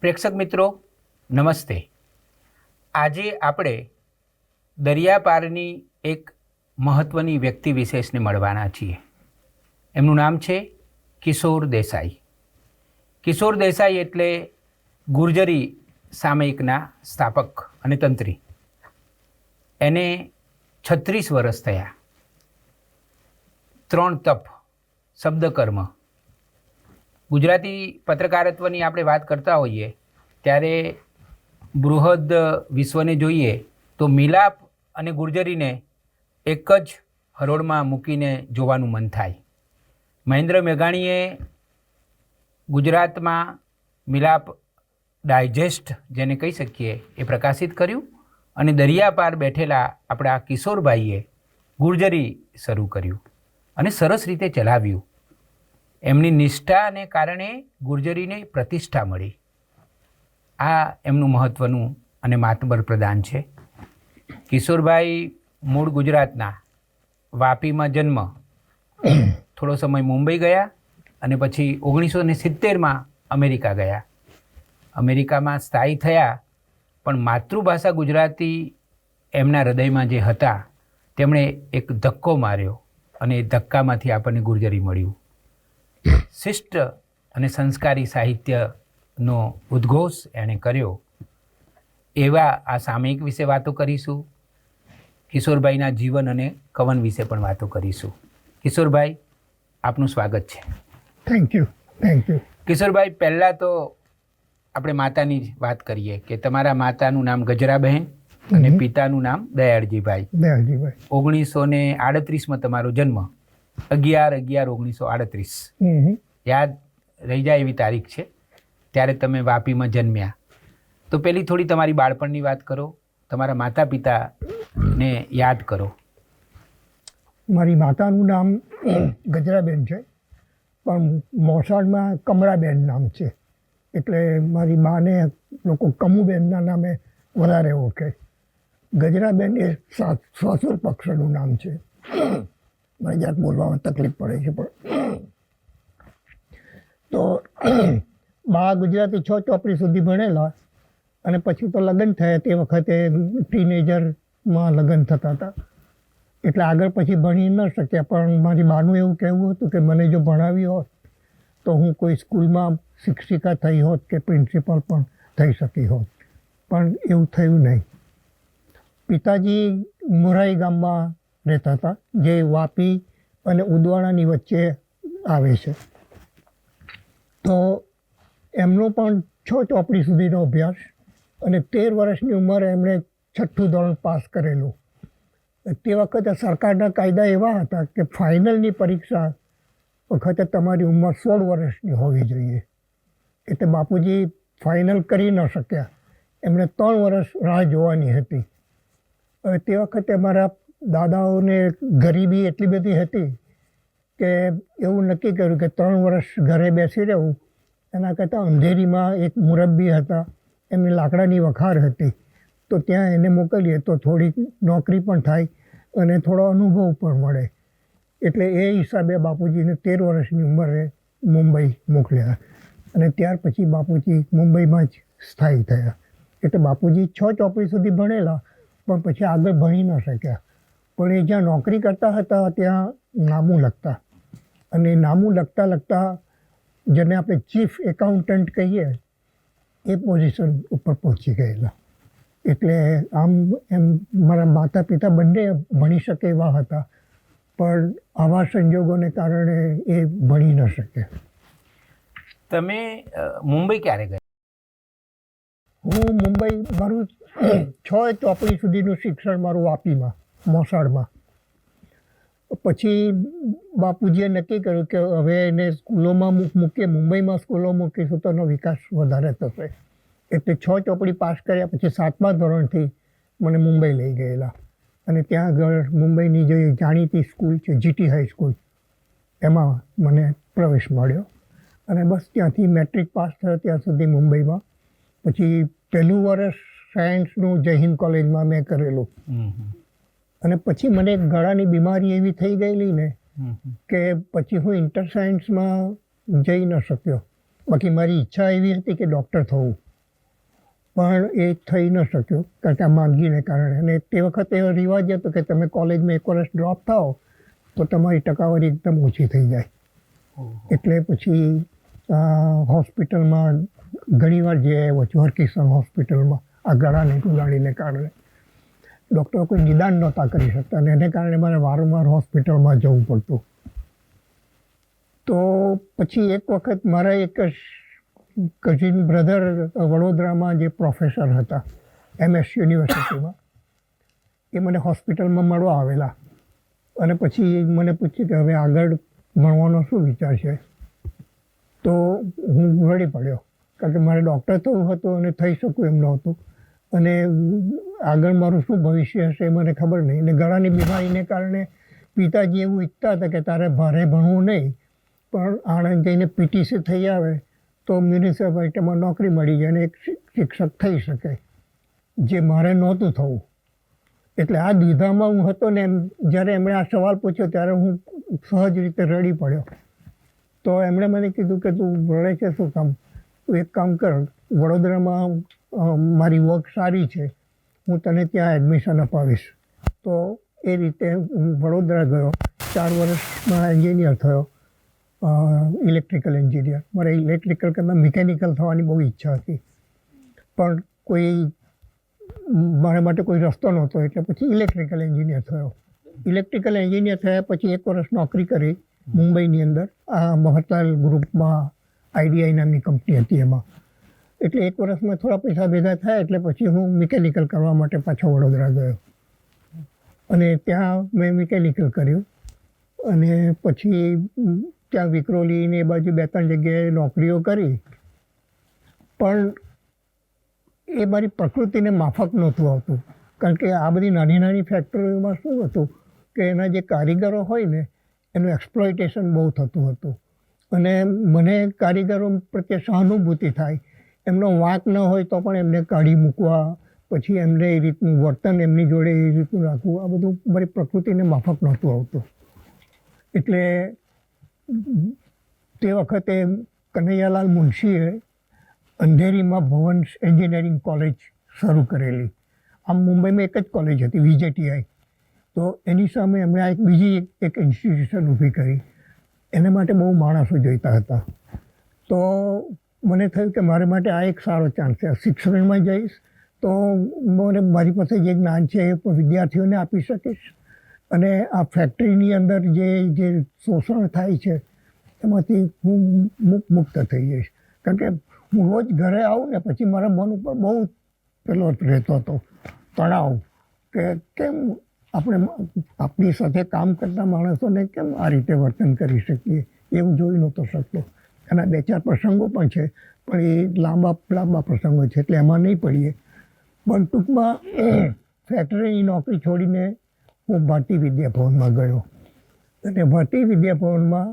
પ્રેક્ષક મિત્રો નમસ્તે. આજે આપણે દરિયાપારની એક મહત્ત્વની વ્યક્તિ વિશેષને મળવાના છીએ. એમનું નામ છે કિશોર દેસાઈ. કિશોર દેસાઈ એટલે ગુર્જરી સામયિકના સ્થાપક અને તંત્રી. એને 36 વર્ષ થયા. 3 તપ, શબ્દકર્મ. ગુજરાતી પત્રકારત્વની આપણે વાત કરતા હોઈએ ત્યારે બૃહદ વિશ્વને જોઈએ તો મિલાપ અને ગુર્જરીને એક જ હરોળમાં મૂકીને જોવાનું મન થાય. મહેન્દ્ર મેઘાણીએ ગુજરાતમાં મિલાપ ડાયજેસ્ટ જેને કહી શકીએ એ પ્રકાશિત કર્યું અને દરિયા પાર બેઠેલા આપણા કિશોરભાઈએ ગુર્જરી શરૂ કર્યું અને સરસ રીતે ચલાવ્યું. એમની નિષ્ઠાને કારણે ગુર્જરીને પ્રતિષ્ઠા મળી. આ એમનું મહત્ત્વનું અને માતબર પ્રદાન છે. કિશોરભાઈ મૂળ ગુજરાતના, વાપીમાં જન્મ, થોડો સમય મુંબઈ ગયા અને પછી 1970માં અમેરિકા ગયા. અમેરિકામાં સ્થાયી થયા, પણ માતૃભાષા ગુજરાતી એમના હૃદયમાં જે હતા તેમણે એક ધક્કો માર્યો અને એ ધક્કામાંથી આપણને ગુર્જરી મળ્યું. શિષ્ટ અને સંસ્કારી સાહિત્યનો ઉદ્ઘોષ એણે કર્યો. એવા આ સામયિક વિશે વાતો કરીશું. કિશોરભાઈના જીવન અને કવન વિશે પણ વાતો કરીશું. કિશોરભાઈ, આપનું સ્વાગત છે. Thank you. કિશોરભાઈ, પહેલાં તો આપણે માતાની જ વાત કરીએ કે તમારા માતાનું નામ ગજરાબહેન અને પિતાનું નામ દયાળજીભાઈ. 1938માં તમારો જન્મ, 11/11/1938. યાદ રહી જાય એવી તારીખ છે. ત્યારે તમે વાપીમાં જન્મ્યા. તો પેલી થોડી તમારી બાળપણની વાત કરો, તમારા માતા પિતાને યાદ કરો. મારી માતાનું નામ ગજરાબેન છે, પણ મોસાળમાં કમળાબેન નામ છે. એટલે મારી બાને લોકો કમુબેનના નામે વધારે ઓળખે. ગજરાબેન એ સાસુર પક્ષનું નામ છે. મારી જાત બોલવામાં તકલીફ પડે છે. પણ તો બા ગુજરાતી 6 ચોપડી સુધી ભણેલા અને પછી તો લગ્ન થયા. તે વખતે ટીનેજરમાં લગ્ન થતા હતા, એટલે આગળ પછી ભણી ન શક્યા. પણ મારી બાનું એવું કહેવું હતું કે મને જો ભણાવી હોત તો હું કોઈ સ્કૂલમાં શિક્ષિકા થઈ હોત કે પ્રિન્સિપલ પણ થઈ શકી હોત, પણ એવું થયું નહીં. પિતાજી મોરાઈ ગામમાં રહેતા હતા, જે વાપી અને ઉદવાડાની વચ્ચે આવે છે. તો એમનો પણ 6 ચોપડી સુધીનો અભ્યાસ અને 13 વર્ષની ઉંમરે એમણે 6થું ધોરણ પાસ કરેલું. તે વખતે સરકારના કાયદા એવા હતા કે ફાઇનલની પરીક્ષા વખતે તમારી ઉંમર 16 વર્ષની હોવી જોઈએ. એટલે બાપુજી ફાઇનલ કરી ન શક્યા. એમણે 3 વર્ષ રાહ જોવાની હતી. હવે તે વખતે મારા દાદાઓને ગરીબી એટલી બધી હતી કે એવું નક્કી કર્યું કે 3 વર્ષ ઘરે બેસી રહેવું એના કરતાં અંધેરીમાં એક મુરબ્બી હતા, એમની લાકડાની વખાર હતી, તો ત્યાં એને મોકલીએ તો થોડીક નોકરી પણ થાય અને થોડો અનુભવ પણ મળે. એટલે એ હિસાબે બાપુજીને 13 વર્ષની ઉંમરે મુંબઈ મોકલ્યા અને ત્યાર પછી બાપુજી મુંબઈમાં જ સ્થાયી થયા. એટલે બાપુજી 6 ચોપડી સુધી ભણેલા, પણ પછી આગળ ભણી ન શક્યા. પણ એ જ્યાં નોકરી કરતા હતા ત્યાં નામું લખતા, અને નામું લખતા જેને આપણે ચીફ એકાઉન્ટન્ટ કહીએ એ પોઝિશન ઉપર પહોંચી ગયેલા. એટલે આમ એમ મારા માતા પિતા બંને ભણી શકે એવા હતા, પણ આવા સંજોગોને કારણે એ ભણી ન શકે. તમે મુંબઈ ક્યારે ગયા? હું મુંબઈ, મારું 6 ચોપડી સુધીનું શિક્ષણ મારું વાપીમાં, મોસાળમાં. પછી બાપુજીએ નક્કી કર્યું કે હવે એને સ્કૂલોમાં મૂકીએ, મુંબઈમાં સ્કૂલો મૂકીશું તો એનો વિકાસ વધારે થશે. એટલે 6 ચોપડી પાસ કર્યા પછી 7મા ધોરણથી મને મુંબઈ લઈ ગયેલા અને ત્યાં આગળ મુંબઈની જે જાણીતી સ્કૂલ છે જીટી હાઈસ્કૂલ, એમાં મને પ્રવેશ મળ્યો અને બસ ત્યાંથી મેટ્રિક પાસ થયો ત્યાં સુધી મુંબઈમાં. પછી પહેલું વર્ષ સાયન્સનું જય હિન્દ કોલેજમાં મેં કરેલું અને પછી મને ગળાની બીમારી એવી થઈ ગયેલી ને કે પછી હું ઇન્ટર સાયન્સમાં જઈ ન શક્યો. બાકી મારી ઈચ્છા એવી હતી કે ડૉક્ટર થવું, પણ એ થઈ ન શક્યું કારણ કે આ માંદગીને કારણે. અને તે વખતે એવો રિવાજ હતો કે તમે કોલેજમાં એક વર્ષ ડ્રોપ થાઓ તો તમારી ટકાવારી એકદમ ઓછી થઈ જાય. એટલે પછી હોસ્પિટલમાં ઘણીવાર જે આવ્યો છું હરકિશન હોસ્પિટલમાં આ ગળાની ટુલાણીને કારણે ડૉક્ટરો કોઈ નિદાન નહોતા કરી શકતા અને એને કારણે મારે વારંવાર હોસ્પિટલમાં જવું પડતું. તો પછી એક વખત મારા એક કઝિન બ્રધર વડોદરામાં જે પ્રોફેસર હતા MS યુનિવર્સિટીમાં, એ મને હોસ્પિટલમાં મળવા આવેલા અને પછી મને પૂછ્યું કે હવે આગળ ભણવાનો શું વિચાર છે. તો હું રડી પડ્યો કારણ કે મારે ડૉક્ટર થવું હતું અને થઈ શકું એમ નહોતું અને આગળ મારું શું ભવિષ્ય હશે એ મને ખબર નહીં. અને ગળાની બીમારીને કારણે પિતાજી એવું ઈચ્છતા હતા કે તારે ભારે ભણવું નહીં પણ આણંદ જઈને PTC થઈ આવે તો મ્યુનિસિપાલિટીમાં નોકરી મળી જાય અને એક શિક્ષક થઈ શકે, જે મારે નહોતું થવું. એટલે આ દ્વિધામાં હું હતો ને એમ જ્યારે એમણે આ સવાલ પૂછ્યો ત્યારે હું સહજ રીતે રડી પડ્યો. તો એમણે મને કીધું કે તું રડે છે શું કામ, તું એક કામ કર, વડોદરામાં મારી વર્ક સારી છે, હું તને ત્યાં એડમિશન અપાવીશ. તો એ રીતે હું વડોદરા ગયો, 4 વર્ષમાં એન્જિનિયર થયો, ઇલેક્ટ્રિકલ એન્જિનિયર. મારે ઇલેક્ટ્રિકલ કરતાં મિકેનિકલ થવાની બહુ ઈચ્છા હતી પણ કોઈ મારા માટે કોઈ રસ્તો નહોતો એટલે પછી ઇલેક્ટ્રિકલ એન્જિનિયર થયો. ઇલેક્ટ્રિકલ એન્જિનિયર થયા પછી 1 વર્ષ નોકરી કરી મુંબઈની અંદર આ મહતલાલ ગ્રુપમાં, IDI નામની કંપની હતી એમાં. એટલે 1 વર્ષમાં થોડા પૈસા ભેગા થયા એટલે પછી હું મિકેનિકલ કરવા માટે પાછો વડોદરા ગયો અને ત્યાં મેં મિકેનિકલ કર્યું અને પછી ત્યાં વિક્રોલી ને એ બાજુ 2-3 જગ્યાએ નોકરીઓ કરી પણ એ મારી પ્રકૃતિને માફક નહોતું આવતું કારણ કે આ બધી નાની નાની ફેક્ટરીઓમાં શું હતું કે એના જે કારીગરો હોય ને એનું એક્સપ્લોઇટેશન બહુ થતું હતું અને મને કારીગરો પ્રત્યે સહાનુભૂતિ થાય. એમનો વાંક ન હોય તો પણ એમને કાઢી મૂકવા, પછી એમને એ રીતનું વર્તન એમની જોડે એ રીતનું રાખવું, આ બધું મારી પ્રકૃતિને માફક નહોતું આવતું. એટલે તે વખતે કનૈયાલાલ મુનશીએ અંધેરીમાં ભવન એન્જિનિયરિંગ કોલેજ શરૂ કરેલી. આમ મુંબઈમાં એક જ કોલેજ હતી VJTI. તો એની સામે એમણે એક બીજી એક ઇન્સ્ટિટ્યુશન ઊભી કરી. એના માટે બહુ માણસો જોઈતા હતા. તો મને થયું કે મારા માટે આ એક સારો ચાન્સ છે. શિક્ષણમાં જઈશ તો મને મારી પાસે જે જ્ઞાન છે એ પણ વિદ્યાર્થીઓને આપી શકીશ અને આ ફેક્ટરીની અંદર જે શોષણ થાય છે એમાંથી હું મુક્ત થઈ જઈશ. કારણ કે હું રોજ ઘરે આવું ને પછી મારા મન ઉપર બહુ પેલો રહેતો હતો તણાવ કે કેમ આપણે આપણી સાથે કામ કરતા માણસોને કેમ આ રીતે વર્તન કરી શકીએ, એવું જોઈ નહોતો શકતો. એના 2-4 પ્રસંગો પણ છે પણ એ લાંબા પ્રસંગો છે એટલે એમાં નહીં પડીએ. પણ ટૂંકમાં ફેક્ટરીની નોકરી છોડીને હું ભારતીય વિદ્યાભવનમાં ગયો અને ભારતીય વિદ્યાભવનમાં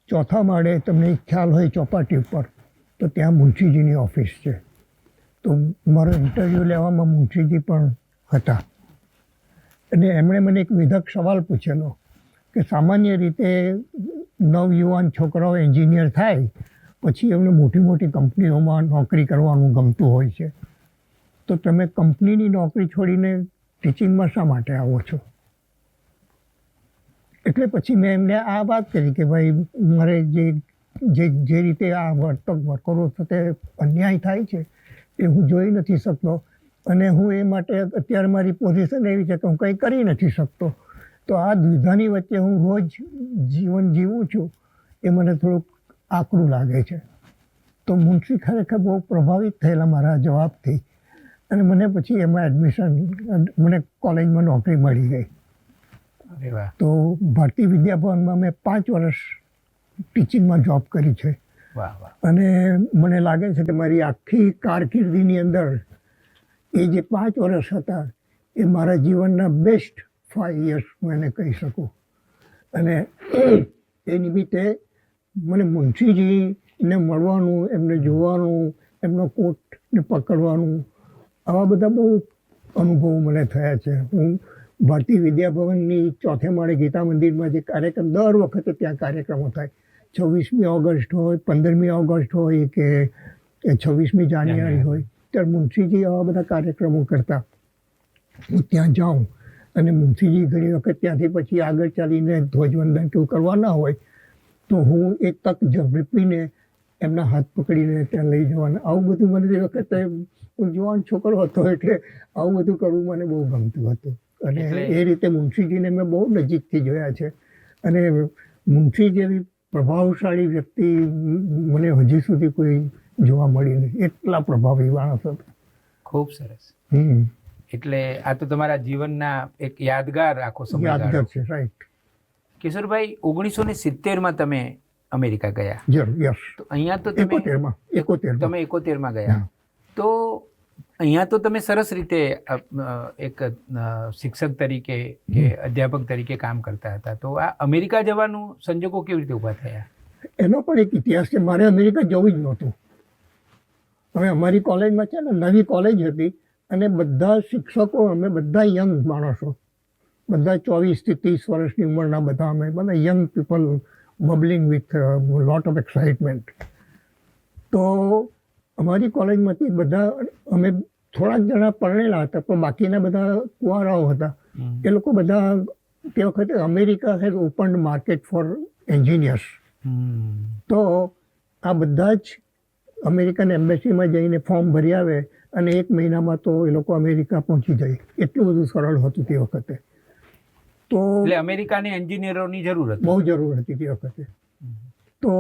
4થા માળે તમને ખ્યાલ હોય ચોપાટી ઉપર તો ત્યાં મુનશીજીની ઓફિસ છે. તો મારો ઇન્ટરવ્યૂ લેવામાં મુનશીજી પણ હતા અને એમણે મને એક વિધક સવાલ પૂછેલો કે સામાન્ય રીતે નવયુવાન છોકરાઓ એન્જિનિયર થાય પછી એમને મોટી મોટી કંપનીઓમાં નોકરી કરવાનું ગમતું હોય છે, તો તમે કંપનીની નોકરી છોડીને ટીચિંગમાં શા માટે આવો છો? એટલે પછી મેં એમને આ વાત કરી કે ભાઈ મારે જે રીતે આ વર્કરો સાથે અન્યાય થાય છે એ હું જોઈ નથી શકતો અને હું એ માટે અત્યારે મારી પોઝિશન એવી છે કે હું કંઈ કરી નથી શકતો. તો આ દ્વિધાની વચ્ચે હું રોજ જીવન જીવું છું એ મને થોડુંક આકરું લાગે છે. તો મુનશી ખરેખર બહુ પ્રભાવિત થયેલા મારા જવાબથી અને મને પછી એમાં એડમિશન, મને કોલેજમાં નોકરી મળી ગઈ. તો ભારતીય વિદ્યાભવનમાં મેં 5 વર્ષ ટીચિંગમાં જોબ કરી છે અને મને લાગે છે કે મારી આખી કારકિર્દીની અંદર એ જે 5 વર્ષ હતા એ મારા જીવનના બેસ્ટ 5 years હું એને કહી શકું. અને એ નિમિત્તે મને મુનશીજીને મળવાનું, એમને જોવાનું, એમનો કોટને પકડવાનું, આવા બધા બહુ અનુભવો મને થયા છે. હું ભારતીય વિદ્યાભવનની 4થે માળે ગીતા મંદિરમાં જે કાર્યક્રમ દર વખતે ત્યાં કાર્યક્રમો થાય, 26મી ઓગસ્ટ હોય, 15મી ઓગસ્ટ હોય કે 26મી જાન્યુઆરી હોય, ત્યારે મુનશીજી આવા બધા કાર્યક્રમો કરતા. હું ત્યાં જાઉં અને મુનશીજી ઘણી વખત ત્યાંથી પછી આગળ ચાલીને ધ્વજવંદન કેવું કરવા ના હોય તો હું એક તક ઝડપીને એમના હાથ પકડીને ત્યાં લઈ જવાના. આવું બધું મને તે વખતે હું જવાન છોકરો હતો એટલે આવું બધું કરવું મને બહુ ગમતું હતું. અને એ રીતે મુનશીજીને મેં બહુ નજીકથી જોયા છે. અને મુનશી જેવી પ્રભાવશાળી વ્યક્તિ મને હજી સુધી કોઈ જોવા મળી નહીં. એટલા પ્રભાવી માણસ હતા. ખૂબ સરસ. એટલે આ તો તમારા જીવનના એક યાદગાર આખો યાદગાર સમયગાળો છે. રાઈટ. કિશોરભાઈ, 1970માં તમે અમેરિકા ગયા. જરૂર. યસ. તો અહીંયા તો તમે 71 તમે 71માં ગયા. તો અહીંયા તો તમે સરસ રીતે એક શિક્ષક તરીકે કે અધ્યાપક તરીકે કામ કરતા હતા. તો આ અમેરિકા જવાનું સંજોગો કેવી રીતે ઊભા થયા? એનો પણ એક ઇતિહાસ છે. મારે અમેરિકા જવું જ નહોતું. હવે અમારી કોલેજમાં છે ને, નવી કોલેજ હતી અને બધા શિક્ષકો અમે બધા યંગ માણસો, બધા 24 થી 30 વર્ષની ઉંમરના બધા અમે બધા young people bubbling with lot of excitement. તો અમારી કોલેજમાંથી બધા અમે થોડાક જણા પરણેલા હતા પણ બાકીના બધા કુંવારાઓ હતા. એ લોકો બધા તે વખતે America has opened market for engineers. તો આ બધા જ અમેરિકન એમ્બેસીમાં જઈને ફોર્મ ભરી આવે અને 1 મહિનામાં તો એ લોકો અમેરિકા પહોંચી જાય. એટલું બધું સરળ હતું તે વખતે. તો એટલે અમેરિકાને એન્જિનિયરોની જરૂર હતી. બહુ જરૂર હતી તે વખતે. તો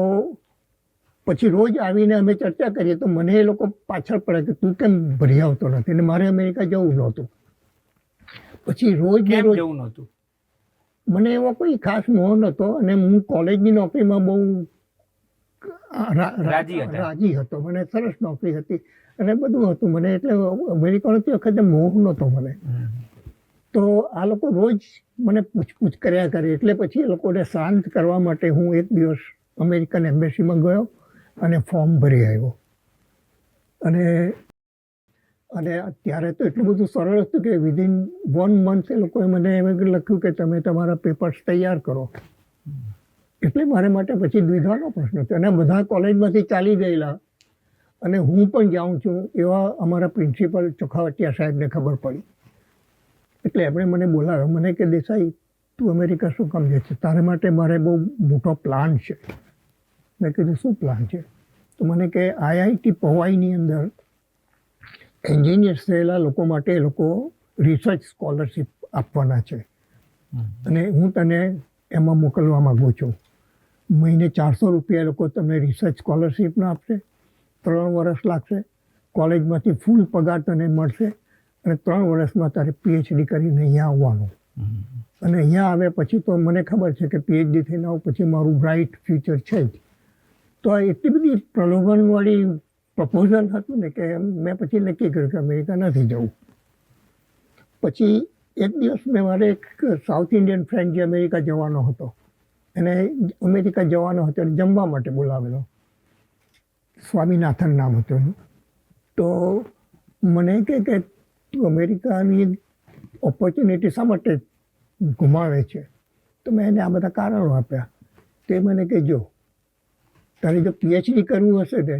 પછી રોજ આવીને અમે ચર્ચા કરીએ તો મને એ લોકો પાછળ પડે કે તું કેમ ભરી આવતો નથી. અને મારે અમેરિકા જવું નહોતું. પછી રોજ ને રોજ જવું નહોતું. મને એવો કોઈ ખાસ મોહ નહોતો અને હું કોલેજની નોકરીમાં બહુ રાજી હતો. મને સરસ નોકરી હતી અને બધું હતું મને. એટલે અમેરિકાનો તે વખતે મોહ નહોતો મને. તો આ લોકો રોજ મને પૂછપૂછ કર્યા કરે. એટલે પછી એ લોકોને શાંત કરવા માટે હું એક દિવસ અમેરિકન એમ્બેસીમાં ગયો અને ફોર્મ ભરી આવ્યો. અને ત્યારે તો એટલું બધું સરળ હતું કે વિધિન 1 month એ લોકોએ મને એમ લખ્યું કે તમે તમારા પેપર્સ તૈયાર કરો. એટલે મારે માટે પછી દ્વિધાનો પ્રશ્ન હતો. અને બધા કોલેજમાંથી ચાલી ગયેલા અને હું પણ જાઉં છું એવા અમારા પ્રિન્સિપલ ચોખાવટિયા સાહેબને ખબર પડી. એટલે એમણે મને બોલાવ્યો. મને કે દેસાઈ, તું અમેરિકા શું કામ જાય છે? તારે માટે મારે બહુ મોટો પ્લાન છે. મેં કીધું શું પ્લાન છે? તો મને કે IIT પવાઈની અંદર એન્જિનિયર્સ થયેલા લોકો માટે એ લોકો રિસર્ચ સ્કોલરશિપ આપવાના છે અને હું તને એમાં મોકલવા માગું છું. મહિને 400 રૂપિયા એ લોકો તમને રિસર્ચ સ્કોલરશિપના આપશે. 3 વર્ષ લાગશે. કોલેજમાંથી ફૂલ પગાર તને મળશે અને 3 વર્ષમાં તારે PhD કરીને અહીંયા આવવાનું. અને અહીંયા આવ્યા પછી તો મને ખબર છે કે PhD થઈને આવું પછી મારું બ્રાઇટ ફ્યુચર છે જ. તો આ એટલી બધી પ્રલોભનવાળી પ્રપોઝલ હતું ને કે મેં પછી નક્કી કર્યું કે અમેરિકા નથી જવું. પછી એક દિવસ મેં મારે એક સાઉથ ઇન્ડિયન ફ્રેન્ડ જે અમેરિકા જવાનો હતો એને અમેરિકા જવાનો હતો અને જમવા માટે બોલાવેલો. સ્વામીનાથન નામ હતું એનું. તો મને કહે કે તું અમેરિકાની ઓપોર્ચ્યુનિટી શા માટે ગુમાવે છે? તો મેં એને આ બધા કારણો આપ્યા. તે મને કે જો તારે જો PhD કરવું હશે ને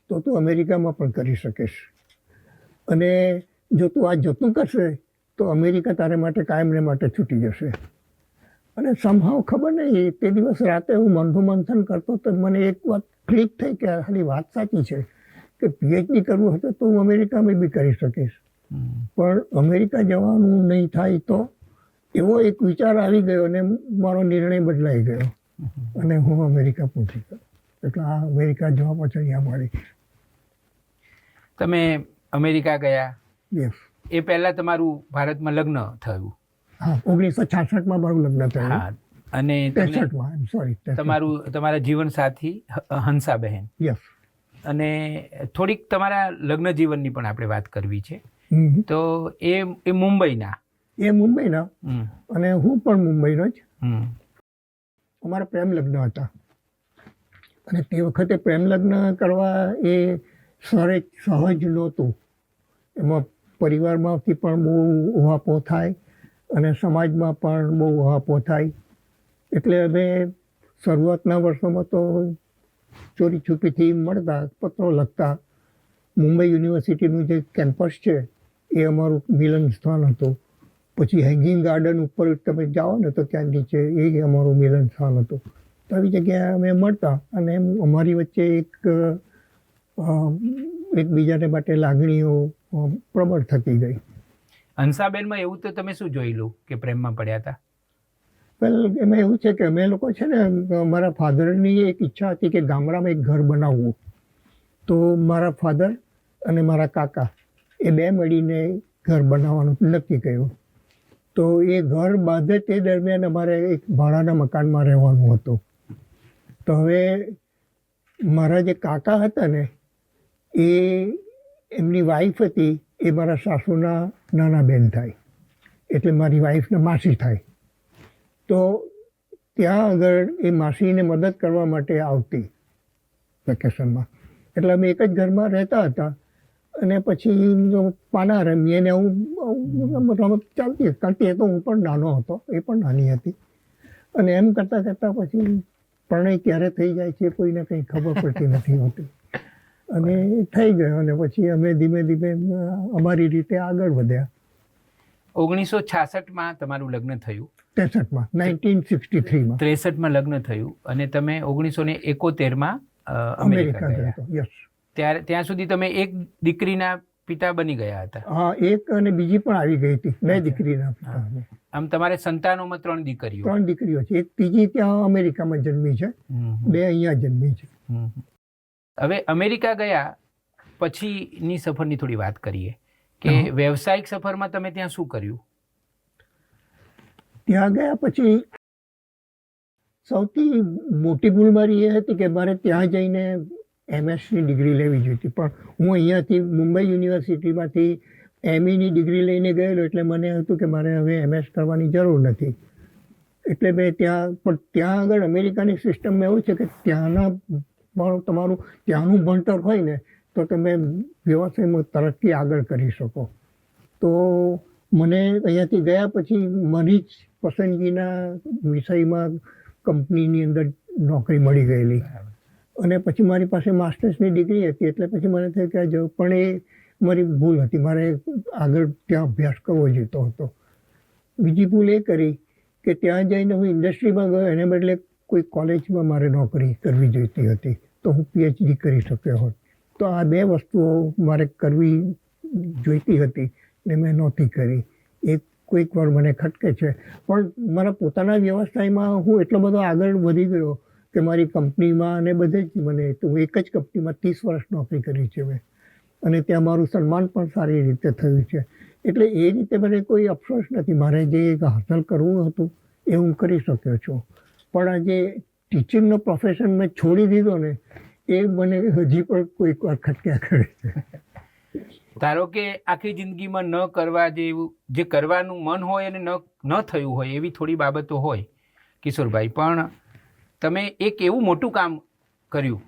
તો તું અમેરિકામાં પણ કરી શકીશ. અને જો તું આ જતું કરશે તો અમેરિકા તારે માટે કાયમને માટે છૂટી જશે. અને સમહાવ ખબર નહીં તે દિવસ રાતે હું મંથન કરતો તો મને એક વાત ક્લિક થઈ કે ખાલી વાત સાચી છે કે PhD કરવું હતું તો હું અમેરિકામાં બી કરી શકીશ. પણ અમેરિકા જવાનું નહીં થાય તો એવો એક વિચાર આવી ગયો અને મારો નિર્ણય બદલાઈ ગયો અને હું અમેરિકા પહોંચી ગયો. એટલે આ અમેરિકા જવા પાછળ આ મારી. તમે અમેરિકા ગયા. યસ. એ પહેલા તમારું ભારતમાં લગ્ન થયું. હા, 1966માં મારું લગ્ન થયું. હા. અને 63માં સોરી તમારા જીવનસાથી હંસાબહેન. યસ. અને થોડીક તમારા લગ્ન જીવનની પણ આપણે વાત કરવી છે. તો એ મુંબઈના. અને હું પણ મુંબઈનો જ. અમારા પ્રેમ લગ્ન હતા અને તે વખતે પ્રેમ લગ્ન કરવા એ સહજ નહોતું. એમાં પરિવારમાંથી પણ બહુ ઉહાપો થાય અને સમાજમાં પણ બહુ ઉહાપો થાય. એટલે અમે શરૂઆતના વર્ષોમાં તો ચોરી છુપીથી મળતા, પત્રો લખતા. મુંબઈ યુનિવર્સિટીનું જે કેમ્પસ છે એ અમારું મિલન સ્થાન હતું. પછી હેંગિંગ ગાર્ડન ઉપર તમે જાઓ ને તો ત્યાં નીચે એ અમારું મિલન સ્થાન હતું. તો આવી જગ્યાએ અમે મળતા અને એમ અમારી વચ્ચે એકબીજાને માટે લાગણીઓ પ્રબળ થતી ગઈ. હંસાબેનમાં એવું તો તમે શું જોયેલું કે પ્રેમમાં પડ્યા હતા? વેલ એમાં એવું છે કે અમે લોકો છે ને, મારા ફાધરની એક ઈચ્છા હતી કે ગામડામાં એક ઘર બનાવવું. તો મારા ફાધર અને મારા કાકા એ બે મળીને ઘર બનાવવાનું નક્કી કર્યું. તો એ ઘર બાંધે તે દરમિયાન અમારે એક ભાડાના મકાનમાં રહેવાનું હતું. તો હવે મારા જે કાકા હતા ને એ એમની વાઈફ હતી એ મારા સાસુના નાના બેન થાય, એટલે મારી વાઈફને માસી થાય. તો ત્યાં આગળ એ માસીને મદદ કરવા માટે આવતી વેકેશનમાં. એટલે અમે એક જ ઘરમાં રહેતા હતા અને પછી પાના રમીએ ને રમત ચાલતી કરતી હતો. હું પણ નાનો હતો, એ પણ નાની હતી. અને એમ કરતાં કરતાં પછી પ્રણય ક્યારે થઈ જાય છે કોઈને કંઈ ખબર પડતી નથી હોતી. અને થઈ ગયો અને પછી અમે ધીમે ધીમે અમારી રીતે આગળ વધ્યા. 1966માં તમારું લગ્ન થયું. 63માં 1963માં 63માં લગ્ન થયું અને તમે 1971માં અમેરિકા ગયા. યસ. ત્યાં સુધી તમે એક દીકરીના પિતા બની ગયા હતા. હા, એક અને બીજી પણ આવી ગઈ હતી. 2 દીકરીના પિતા. આમ તમારે સંતાનોમાં 3 દીકરીઓ. 3 દીકરીઓ છે. એક ત્રીજી ત્યાં અમેરિકામાં જન્મી છે, 2 અહીંયા જન્મી છે. હવે અમેરિકા ગયા પછીની સફરની થોડી વાત કરીએ કે વ્યવસાયિક સફરમાં તમે ત્યાં શું કર્યું? ત્યાં ગયા પછી સૌથી મોટી ભૂલ મારી એ હતી કે મારે ત્યાં જઈને MS-ની ડિગ્રી લેવી જોઈતી. પણ હું અહીંયાથી મુંબઈ યુનિવર્સિટીમાંથી ME-ની ડિગ્રી લઈને ગયેલો, એટલે મને હતું કે મારે હવે MS કરવાની જરૂર નથી. એટલે મેં ત્યાં આગળ અમેરિકાની સિસ્ટમમાં એવું છે કે તમારું ત્યાંનું ભણતર હોય ને તો તમે વ્યવસાયમાં તરતથી આગળ કરી શકો. તો મને અહીંયાથી ગયા પછી મારી જ પસંદગીના વિષયમાં કંપનીની અંદર નોકરી મળી ગયેલી. અને પછી મારી પાસે માસ્ટર્સની ડિગ્રી હતી, એટલે પછી મને થયું કે આ જવું. પણ એ મારી ભૂલ હતી, મારે આગળ ત્યાં અભ્યાસ કરવો જોઈતો હતો. બીજી ભૂલ એ કરી કે ત્યાં જઈને હું ઇન્ડસ્ટ્રીમાં ગયો, એને બદલે કોઈ કોલેજમાં મારે નોકરી કરવી જોઈતી હતી, તો હું PhD કરી શક્યો હોત. તો આ 2 વસ્તુઓ મારે કરવી જોઈતી હતી ને મેં નહોતી કરી. એ કોઈક વાર મને ખટકે છે. પણ મારા પોતાના વ્યવસાયમાં હું એટલો બધો આગળ વધી ગયો કે મારી કંપનીમાં અને બધે જ હું એક જ કંપનીમાં 30 વર્ષ નોકરી કરી છે મેં. અને ત્યાં મારું સન્માન પણ સારી રીતે થયું છે. એટલે એ રીતે મને કોઈ અફસોસ નથી. મારે જે હાંસલ કરવું હતું એ હું કરી શક્યો છું. પણ આ જે ટીચિંગનો પ્રોફેશન મેં છોડી દીધો ને એ મને હજી પણ કોઈક વાર ખટક્યા કરે છે. ધારો કે આખી જિંદગીમાં ન કરવા જેવું, જે કરવાનું મન હોય અને ન થયું હોય એવી થોડી બાબતો હોય કિશોરભાઈ, પણ તમે એક એવું મોટું કામ કર્યું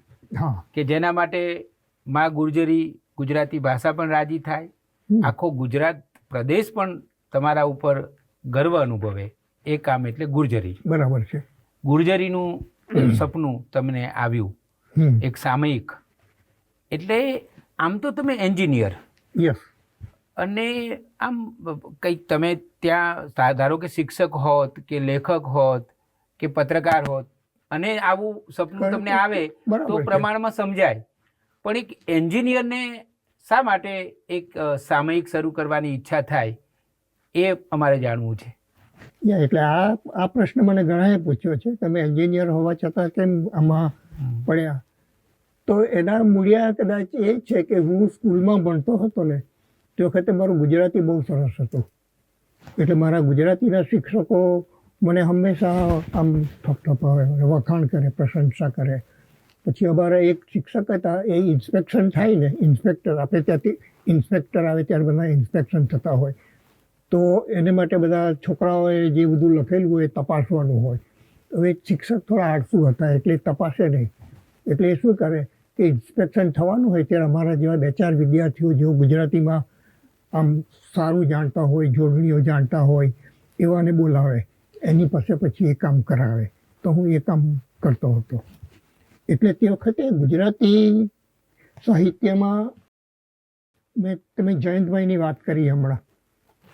કે જેના માટે મા ગુર્જરી ગુજરાતી ભાષા પણ રાજી થાય, આખો ગુજરાત પ્રદેશ પણ તમારા ઉપર ગર્વ અનુભવે. એ કામ એટલે ગુર્જરી. બરાબર છે. ગુર્જરીનું સપનું તમને આવ્યું, એક સામયિક. એટલે આમ તો તમે એન્જિનિયર. યસ. અને આમ કંઈક તમે ત્યાં ધારો કે શિક્ષક હોત કે લેખક હોત કે પત્રકાર હોત અને આવું સપનું તમને આવે તો પ્રમાણમાં સમજાય. પણ એક એન્જિનિયરને શા માટે એક સામયિક શરૂ કરવાની ઈચ્છા થાય એ અમારે જાણવું છે. એટલે આ પ્રશ્ન મને ઘણાએ પૂછ્યો છે, તમે એન્જિનિયર હોવા છતાં કેમ આમાં પડ્યા? તો એના મૂળિયા કદાચ એ છે કે હું સ્કૂલમાં ભણતો હતો ને તે વખતે મારું ગુજરાતી બહુ સરસ હતું. એટલે મારા ગુજરાતીના શિક્ષકો મને હંમેશા આમ થપથપાવે, વખાણ કરે, પ્રશંસા કરે. પછી અમારા એક શિક્ષક હતા, એ ઇન્સ્પેક્શન થાય ને, ઇન્સ્પેક્ટર, આપણે ત્યાંથી ઇન્સ્પેક્ટર આવે ત્યારે બધા ઇન્સ્પેક્શન થતા હોય, તો એને માટે બધા છોકરાઓએ જે બધું લખેલું હોય એ તપાસવાનું હોય. હવે શિક્ષક થોડા આળસુ હતા એટલે તપાસે નહીં. એટલે એ શું કરે કે ઇન્સ્પેક્શન થવાનું હોય ત્યારે અમારા જેવા 2-4 વિદ્યાર્થીઓ જેઓ ગુજરાતીમાં આમ સારું જાણતા હોય, જોડણીઓ જાણતા હોય એવાને બોલાવે, એની પાસે પછી એ કામ કરાવે. તો હું એ કામ કરતો હતો. એટલે તે વખતે ગુજરાતી સાહિત્યમાં તમે જયંતભાઈની વાત કરી હમણાં,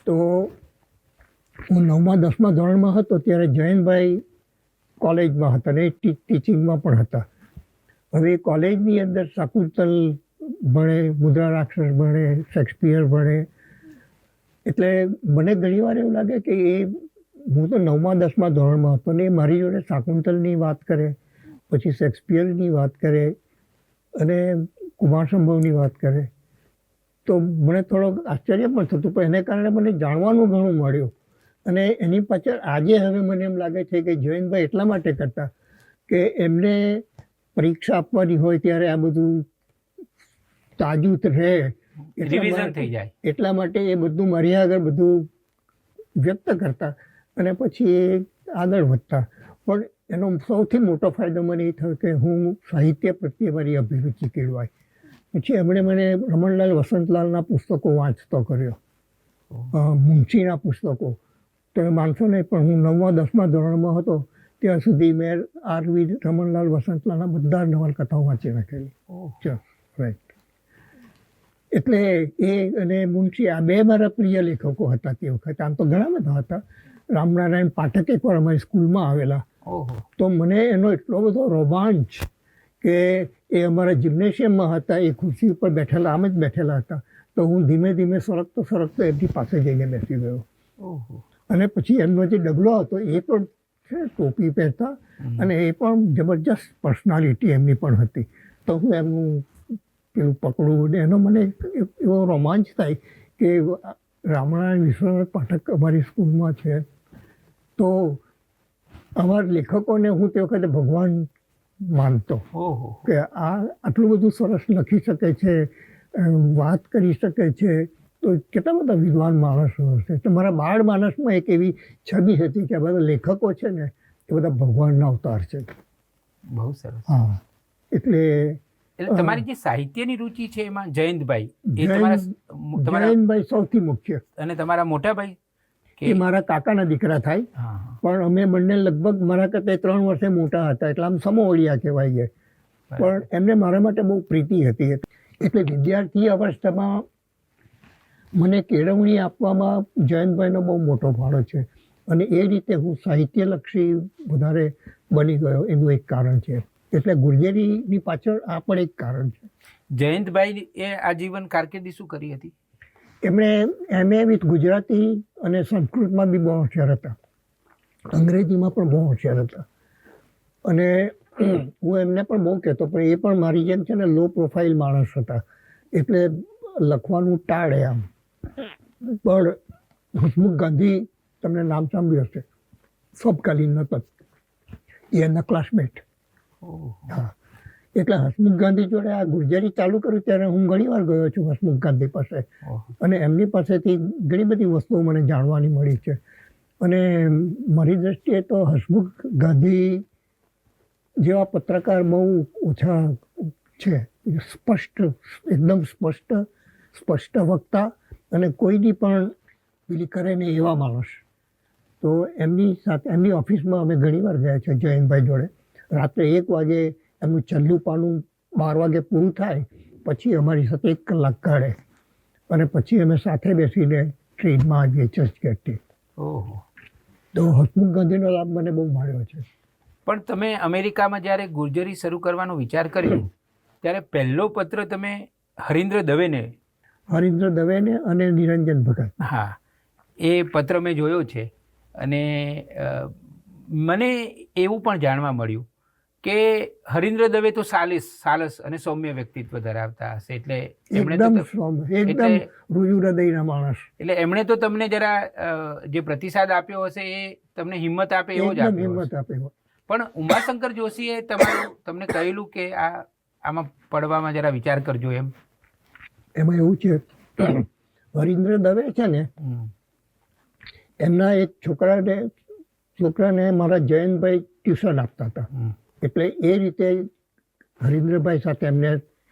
તો હું 9મા 10મા ધોરણમાં હતો ત્યારે જયંતભાઈ કોલેજમાં હતા ને ટીચિંગમાં પણ હતા. હવે કોલેજની અંદર શાકુંતલ ભણે, મુદ્રા રાક્ષસ ભણે, શેક્સપિયર ભણે. એટલે મને ઘણીવાર એવું લાગે કે એ હું તો 9મા 10મા ધોરણમાં હતો ને એ મારી જોડે શાકુંતલની વાત કરે, પછી શેક્સપિયરની વાત કરે અને કુમારસંભવની વાત કરે, તો મને થોડોક આશ્ચર્ય પણ થતું, પણ એને કારણે મને જાણવાનું ઘણું મળ્યું. અને એની પાછળ આજે હવે મને એમ લાગે છે કે જયંતભાઈ એટલા માટે કરતા કે એમને પરીક્ષા આપવાની હોય ત્યારે આ બધું તાજું રહે, રિવિઝન થઈ જાય એટલા માટે એ બધું મારી આગળ બધું વ્યક્ત કરતા અને પછી એ આગળ વધતા. પણ એનો સૌથી મોટો ફાયદો મને એ થયો કે હું સાહિત્ય પ્રત્યે મારી અભિરુચિ કેળવાય. પછી એમણે મને રમણલાલ વસંતલાલના પુસ્તકો વાંચતો કર્યો, મુનશીના પુસ્તકો. તમે માનશો નહીં, પણ હું 9મા 10મા ધોરણમાં હતો ત્યાં સુધી મેં આરવી રમણલાલ વસંતલાલના બધા નવલકથાઓ વાંચી નાખેલી. રાઈટ. એટલે એ અને મુનશી આ બે મારા પ્રિય લેખકો હતા તે વખતે. આમ તો ઘણા બધા હતા. રામનારાયણ પાઠક એકવાર અમારી સ્કૂલમાં આવેલા, તો મને એનો એટલો બધો રોમાંચ કે એ અમારા જિમ્નેશિયમમાં હતા, એ ખુરશી ઉપર બેઠેલા, આમ જ બેઠેલા હતા, તો હું ધીમે ધીમે સરકતો એમની પાસે જઈને બેસી ગયો. અને પછી એમનો જે ડગલો હતો એ પણ ટોપી પહેરતા અને એ પણ જબરજસ્ત પર્સનાલિટી એમની પણ હતી. તો હું એમનું પેલું પકડું ને એનો મને એવો રોમાંચ થાય કે રામનારાયણ વિશ્વનાથ પાઠક અમારી સ્કૂલમાં છે. તો અમારા લેખકોને હું તે વખતે ભગવાન માનતો કે આ આટલું બધું સરસ લખી શકે છે, વાત કરી શકે છે, તો કેટલા બધા વિદ્વાન માણસો હશે. તો મારા બાળ માણસમાં એક એવી છબી હતી કે આ બધા લેખકો છે ને એ બધા ભગવાનના અવતાર છે. બહુ સરસ. હા, એટલે તમારી જે સાહિત્યની રુચિ છે એમાં જયંતભાઈ જયંતભાઈ સૌથી મુખ્ય. અને તમારા મોટા ભાઈ એ મારા કાકાના દીકરા થાય, પણ અમે બંને લગભગ મારા કરતા 3 વર્ષે મોટા હતા, એટલે આમ સમોવડિયા કહેવાય છે. પણ એમને મારા માટે બહુ પ્રીતિ હતી. એટલે વિદ્યાર્થી અવસ્થામાં મને કેળવણી આપવામાં જયંતભાઈનો બહુ મોટો ફાળો છે. અને એ રીતે હું સાહિત્યલક્ષી વધારે બની ગયો એનું એક કારણ છે. એટલે ગુર્જરીની પાછળ આ પણ એક કારણ છે. જયંતભાઈ એ આજીવન કારકિર્દી શું કરી હતી? એમણે MA વિથ ગુજરાતી અને સંસ્કૃતમાં બી બહુ હોશિયાર હતા, અંગ્રેજીમાં પણ બહુ હોશિયાર હતા. અને હું એમને પણ બહુ કહેતો, પણ એ પણ મારી જેમ છે ને લો પ્રોફાઇલ માણસ હતા, એટલે લખવાનું ટાળે આમ. પણ હસમુખ ગાંધી, તમને નામ સાંભળ્યું હશે, સમકાલીન હતા, એ એમના ક્લાસમેટ. હા, એટલે હસમુખ ગાંધી જોડે આ ગુર્જરી ચાલુ કર્યું ત્યારે હું ઘણીવાર ગયો છું હસમુખ ગાંધી પાસે, અને એમની પાસેથી ઘણી બધી વસ્તુઓ મને જાણવાની મળી છે. અને મારી દ્રષ્ટિએ તો હસમુખ ગાંધી જેવા પત્રકાર બહુ ઓછા છે. સ્પષ્ટ, એકદમ સ્પષ્ટ વક્તા અને કોઈની પણ પેલી કરે ને એવા માણસ. તો એમની સાથે એમની ઓફિસમાં અમે ઘણીવાર ગયા છે જયંતભાઈ જોડે. રાત્રે 1 વાગે એમનું છેલ્લું પાનું 12 વાગે પૂરું થાય પછી અમારી સાથે 1 કલાક કાઢે અને પછી અમે સાથે બેસીને ટ્રેનમાં આવીએ ચર્ચગેટથી. તો હસમુખ ગાંધીનો લાભ મને બહુ મળ્યો છે. પણ તમે અમેરિકામાં જ્યારે ગુર્જરી શરૂ કરવાનો વિચાર કર્યો ત્યારે પહેલો પત્ર તમે હરીન્દ્ર દવેને અને નિરંજન ભગત. હા, એ પત્ર મેં જોયો છે. અને મને એવું પણ જાણવા મળ્યું કે હરીન્દ્ર દવે તો સાલસ અને સૌમ્ય વ્યક્તિત્વ ધરાવતા હશે, એટલે એકદમ રુજુ હૃદયના માણસ. એટલે એમણે તો તમને જરા જે પ્રતિસાદ આપ્યો હશે એ તમને હિંમત આપે એવો જ આપ્યો. પણ ઉમાશંકર જોશીએ તમને કહેલું કે આમાં પડવામાં જરા વિચાર કરજો એમ? એમાં એવું છે, હરીન્દ્ર દવે છે ને, એમના એક છોકરાને મારા જયંતભાઈ ટ્યુશન આપતા હતા, એટલે એ રીતે હરીન્દ્રભાઈ સાથે એમને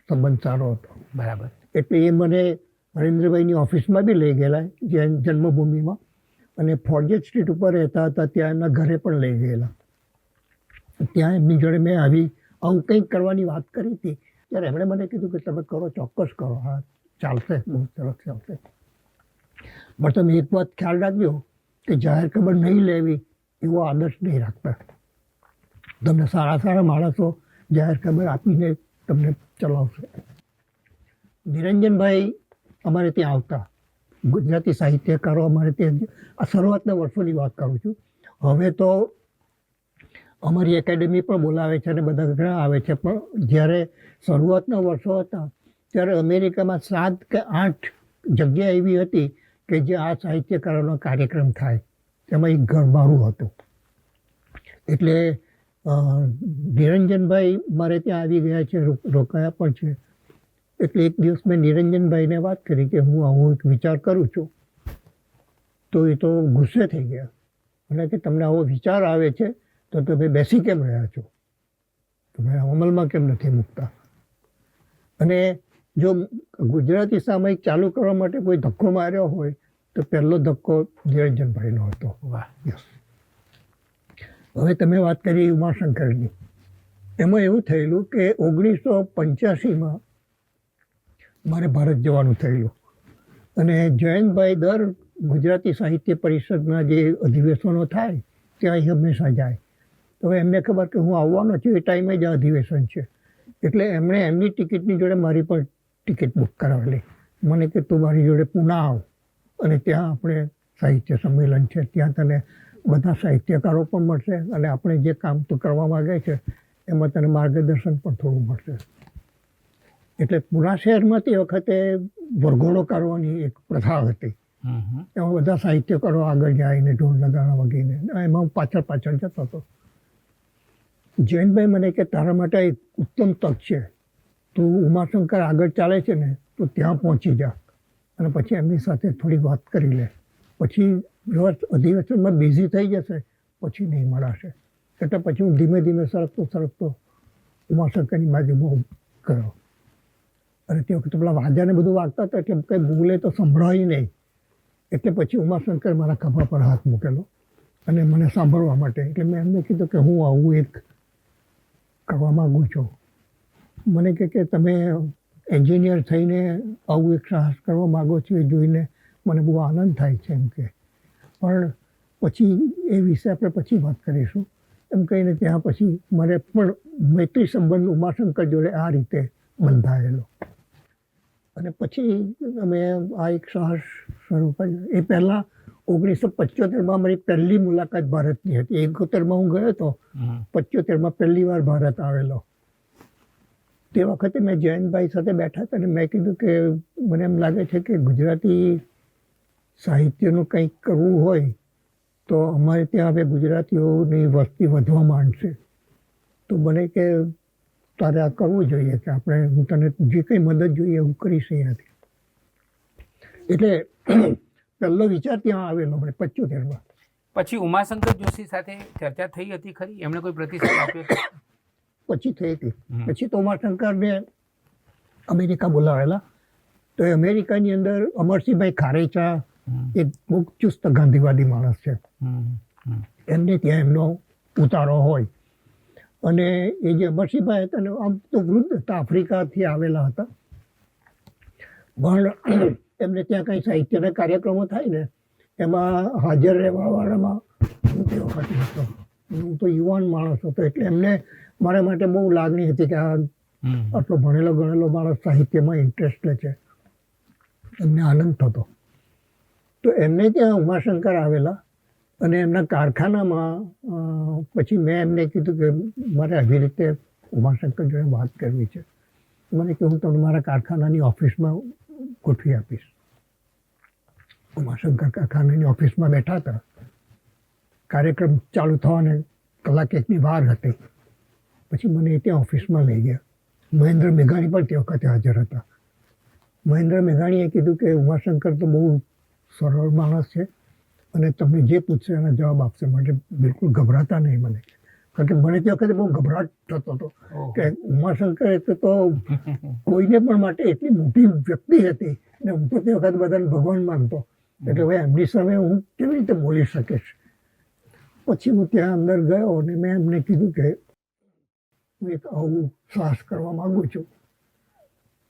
સંબંધ સારો હતો. બરાબર. એટલે એ મને હરીન્દ્રભાઈની ઓફિસમાં બી લઈ ગયેલા, જન્મભૂમિમાં, અને ફોર્જેટ સ્ટ્રીટ ઉપર રહેતા હતા ત્યાં એમના ઘરે પણ લઈ ગયેલા. ત્યાં એમની જોડે મેં આવું કંઈક કરવાની વાત કરી હતી ત્યારે એમણે મને કીધું કે તમે કરો, ચોક્કસ કરો. હા, ચાલશે, બહુ સરસ ચાલશે. પણ તમે એક વાત ખ્યાલ રાખજો કે જાહેર ખબર નહીં લેવી એવો આદર્શ નહીં રાખતા. તમને સારા સારા માણસો જાહેર ખબર આપીને તમને ચલાવશે. નિરંજનભાઈ અમારે ત્યાં આવતા, ગુજરાતી સાહિત્યકારો અમારે ત્યાં, આ શરૂઆતના વર્ષોની વાત કરું છું. હવે તો અમારી એકેડેમી પણ બોલાવે છે અને બધા ઘણા આવે છે, પણ જ્યારે શરૂઆતના વર્ષો હતા ત્યારે અમેરિકામાં 7 કે 8 જગ્યા એવી હતી કે જે આ સાહિત્યકારોનો કાર્યક્રમ થાય, તેમાં એક ઘર મારું હતું. એટલે નિરંજનભાઈ મારે ત્યાં આવી ગયા છે, રોકાયા પણ છે. એટલે એક દિવસ મેં નિરંજનભાઈને વાત કરી કે હું આવો એક વિચાર કરું છું. તો એ તો ગુસ્સે થઈ ગયા અને કે તમને આવો વિચાર આવે છે તો તમે બેસી કેમ રહ્યા છો, તમે અમલમાં કેમ નથી મૂકતા? અને જો ગુજરાતી સામયિક ચાલુ કરવા માટે કોઈ ધક્કો માર્યો હોય તો પહેલો ધક્કો નિરંજનભાઈનો હતો. વાહ. યસ. હવે તમે વાત કરી ઉમાશંકરની. એમાં એવું થયેલું કે 1985માં મારે ભારત જવાનું થયેલું અને જયંતભાઈ દર ગુજરાતી સાહિત્ય પરિષદના જે અધિવેશનો થાય ત્યાં એ હંમેશા જાય. તો હવે એમને ખબર કે હું આવવાનો છું એ ટાઈમે જ આ અધિવેશન છે, એટલે એમણે એમની ટિકિટની જોડે મારી પણ ટિકિટ બુક કરાવેલી. મને કે તું મારી જોડે પૂના આવ અને ત્યાં આપણે સાહિત્ય સંમેલન છે, ત્યાં તને બધા સાહિત્યકારો પણ મળશે અને આપણે જે કામ તું કરવા માગે છે એમાં તને માર્ગદર્શન પણ થોડું મળશે. એટલે પુના શહેરમાં તે વખતે વરઘોડો કાઢવાની એક પ્રથા હતી. એમાં બધા સાહિત્યકારો આગળ જાય ને ઢોલ નગારા વગેરે, એમાં હું પાછળ જતો હતો. જયંતભાઈ મને કે તારા માટે એક ઉત્તમ તક છે, તું ઉમાશંકર આગળ ચાલે છે ને તો ત્યાં પહોંચી જા અને પછી એમની સાથે થોડી વાત કરી લે. પછી અધિવેશનમાં બિઝી થઈ જશે પછી નહીં મળાશે. એટલે પછી હું ધીમે ધીમે સરકતો ઉમાશંકરની બાજુમાં ગયો. અને તે વખતે પેલા વાજાને બધું વાગતા હતા એટલે કંઈ બોલે તો સંભળાય નહીં. એટલે પછી ઉમાશંકર મારા ખભા પર હાથ મૂકેલો અને મને સાંભળવા માટે. એટલે મેં એમને કીધું કે હું આવું એક કરવા માગું છું. મને કે તમે એન્જિનિયર થઈને આવું એક સાહસ કરવા માગો છો એ જોઈને મને બહુ આનંદ થાય છે એમ કે, પણ પછી એ વિશે આપણે પછી વાત કરીશું એમ કહીને ત્યાં પછી મારે પણ મૈત્રી સંબંધ ઉમાશંકર જોડે આ રીતે બંધાયેલો. અને પછી અમે આ એક સાહસ શરૂ કર્યું. એ પહેલાં 1975માં મારી પહેલી મુલાકાત ભારતની હતી. 71માં હું ગયો હતો, 75માં પહેલી વાર ભારત આવેલો. તે વખતે મેં જયંતભાઈ સાથે બેઠા હતા અને મેં કીધું કે મને એમ લાગે છે કે ગુજરાતી સાહિત્યનું કંઈક કરવું હોય તો અમારે ત્યાં હવે ગુજરાતીઓની વસ્તી વધવા માંડશે, તો મને કે તારે આ કરવું જોઈએ કે આપણે હું તને જે કંઈ મદદ જોઈએ હું કરીશ અહીંયાથી. એટલે પહેલો વિચાર ત્યાં આવેલો મને 75માં. પછી ઉમાશંકર જોશી સાથે ચર્ચા થઈ હતી ખરી? એમણે કોઈ પ્રતિસાદ આપ્યો હતો? પછી થઈ હતી. પછી તો ઉમાશંકરને અમેરિકા બોલાવેલા. તો એ અમેરિકાની અંદર અમરસિંહભાઈ ખારેચા એક બહુ ચુસ્ત ગાંધીવાદી માણસ છે, એમને ત્યાં એમનો ઉતારો હોય. અને એ જે અમરસિંહભાઈ હતા ને આમ તો વૃદ્ધ હતા, આફ્રિકાથી આવેલા હતા, પણ એમને ત્યાં કંઈ સાહિત્યના કાર્યક્રમો થાય ને એમાં હાજર રહેવાવાળામાં હું તે વખતે હતો. હું તો યુવાન માણસ હતો એટલે એમને મારા માટે બહુ લાગણી હતી કે આ આટલો ભણેલો ગણેલો માણસ સાહિત્યમાં ઇન્ટરેસ્ટ લે છે, એમને આનંદ થતો. તો એમને ત્યાં ઉમાશંકર આવેલા અને એમના કારખાનામાં પછી મેં એમને કીધું કે મારે આવી રીતે ઉમાશંકર જોડે વાત કરવી છે. મને કે હું તમને મારા કારખાનાની ઓફિસમાં ગોઠવી આપીશ. ઉમાશંકર કારખાનાની ઓફિસમાં બેઠા હતા. કાર્યક્રમ ચાલુ થવાને કલાક એકની વાર હતી. પછી મને ત્યાં ઓફિસમાં લઈ ગયા. મહેન્દ્ર મેઘાણી પણ તે વખતે હાજર હતા. મહેન્દ્ર મેઘાણીએ કીધું કે ઉમાશંકર તો બહુ સરળ માણસ છે અને તમે જે પૂછશો એના જવાબ આપશે, માટે બિલકુલ ગભરાતા નહીં. મને કારણ કે મને તે વખતે બહુ ગભરાટ થતો હતો કે ઉમાશંકર એટલે તો કોઈને પણ માટે એટલી મોટી વ્યક્તિ હતી ને હું તો તે વખતે બધાને ભગવાન માનતો, એટલે હવે એમની સામે હું કેવી રીતે બોલી શકીશ. પછી હું ત્યાં અંદર ગયો અને મેં એમને કીધું કે હું એક આવું સાહસ કરવા માગું છું.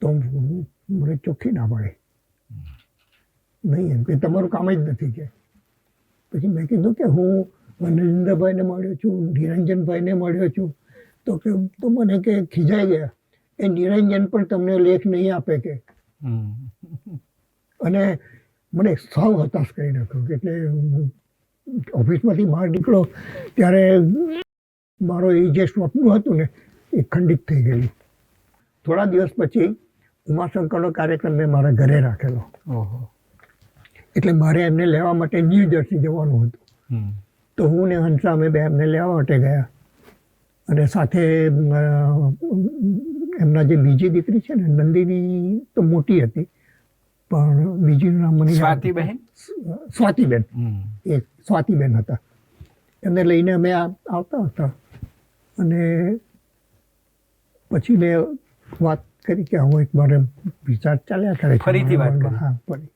તો તો મને ચોખ્ખી ના પડે, નહીં એમ કે તમારું કામ જ નથી કે. પછી મેં કીધું કે હું નરેન્દ્રભાઈને મળ્યો છું, નિરંજનભાઈને મળ્યો છું, તો મને કે ખીજાઈ ગયા, એ નિરંજન પણ તમને લેખ નહીં આપે કે. અને મને સાવ હતાશ કરી નાખ્યો. એટલે હું ઓફિસમાંથી બહાર નીકળો ત્યારે મારો એ જે સ્વપ્ન હતું ને એ ખંડિત થઈ ગયું. થોડા દિવસ પછી ઉમાશંકરનો કાર્યક્રમ મેં મારા ઘરે રાખેલો. એટલે મારે એમને લેવા માટે ન્યૂ જર્સી જવાનું હતું. તો હું ને હંસા અમે બે એમને લેવા માટે ગયા. અને સાથે એમના જે બીજી દીકરી છે ને નંદિની તો મોટી હતી, પણ બીજીનું નામ મને સ્વાતિબેન, એ સ્વાતિબેન હતા. એમને લઈને અમે આવતા હતા. અને પછી મેં વાત કરી કે હું એક મારે વિચાર ચાલ્યા કરે છે. ફરીથી વાત કરી. હા, ફરી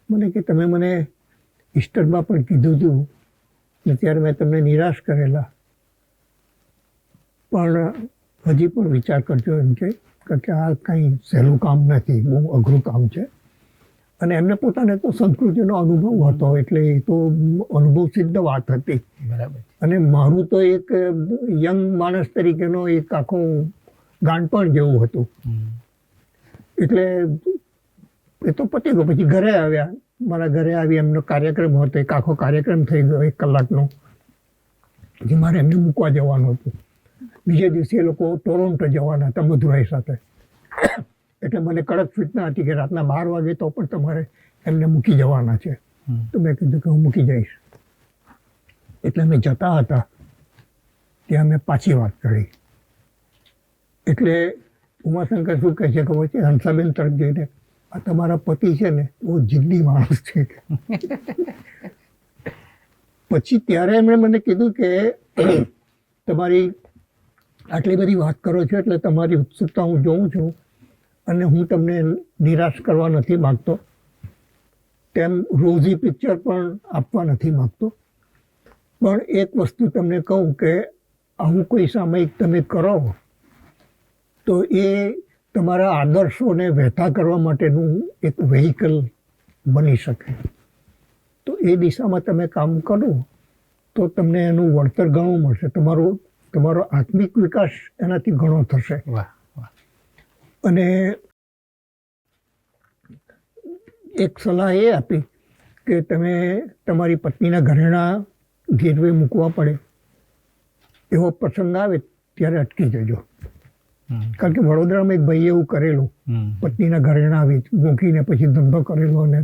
મને કે તમે મને ઈસ્ટરમાં પણ કીધું હતું ને ત્યારે મેં તમને નિરાશ કરેલા, પણ હજી પણ વિચાર કરજો એમ કે આ કંઈ સહેલું કામ નથી, બહુ અઘરું કામ છે. અને એમને પોતાને તો સંસ્કૃતિનો અનુભવ હતો, એટલે એ તો અનુભવ સિદ્ધ વાત હતી. બરાબર. અને મારું તો એક યંગ માણસ તરીકેનો એક આખું ગાંડપણ જેવું હતું. એટલે એ તો પતી ગયો. પછી ઘરે આવ્યા, મારા ઘરે આવી એમનો કાર્યક્રમ હતો, એક આખો કાર્યક્રમ થઈ ગયો 1 કલાકનો. પછી મારે એમને મૂકવા જવાનું હતું. બીજે દિવસે એ લોકો ટોરોન્ટો જવાના હતા મધુરાઈ સાથે. એટલે મને કડક સૂચના હતી કે રાતના 12 વાગે તો પણ તમારે એમને મૂકી જવાના છે. તો મેં કીધું કે હું મૂકી જઈશ. એટલે અમે જતા હતા ત્યાં મેં પાછી વાત કરી. એટલે ઉમાશંકર શું કહે છે ખબર છે, હંસાબેન તરફ જઈને, આ તમારા પતિ છે ને બહુ જિદ્દી માણસ છે. પછી ત્યારે એમણે મને કીધું કે તમારી આટલી બધી વાત કરો છો એટલે તમારી ઉત્સુકતા હું જોઉં છું, અને હું તમને નિરાશ કરવા નથી માગતો, તેમ રોઝી પિક્ચર પણ આપવા નથી માગતો, પણ એક વસ્તુ તમને કહું કે આવું કોઈ સામયિક તમે કરો તો એ તમારા આદર્શોને વહેતા કરવા માટેનું એક વેહિકલ બની શકે. તો એ દિશામાં તમે કામ કરો તો તમને એનું વળતર ઘણું મળશે. તમારો આત્મિક વિકાસ એનાથી ઘણો થશે. અને એક સલાહ એ આપી કે તમે તમારી પત્નીના ઘરેણાં ગીરવે મૂકવા પડે એવો પ્રસંગ આવે ત્યારે અટકી જજો. કારણ કે વડોદરામાં એક ભાઈએ એવું કરેલું, પત્નીના ઘરેણાં મૂકીને પછી ધંધો કરેલો અને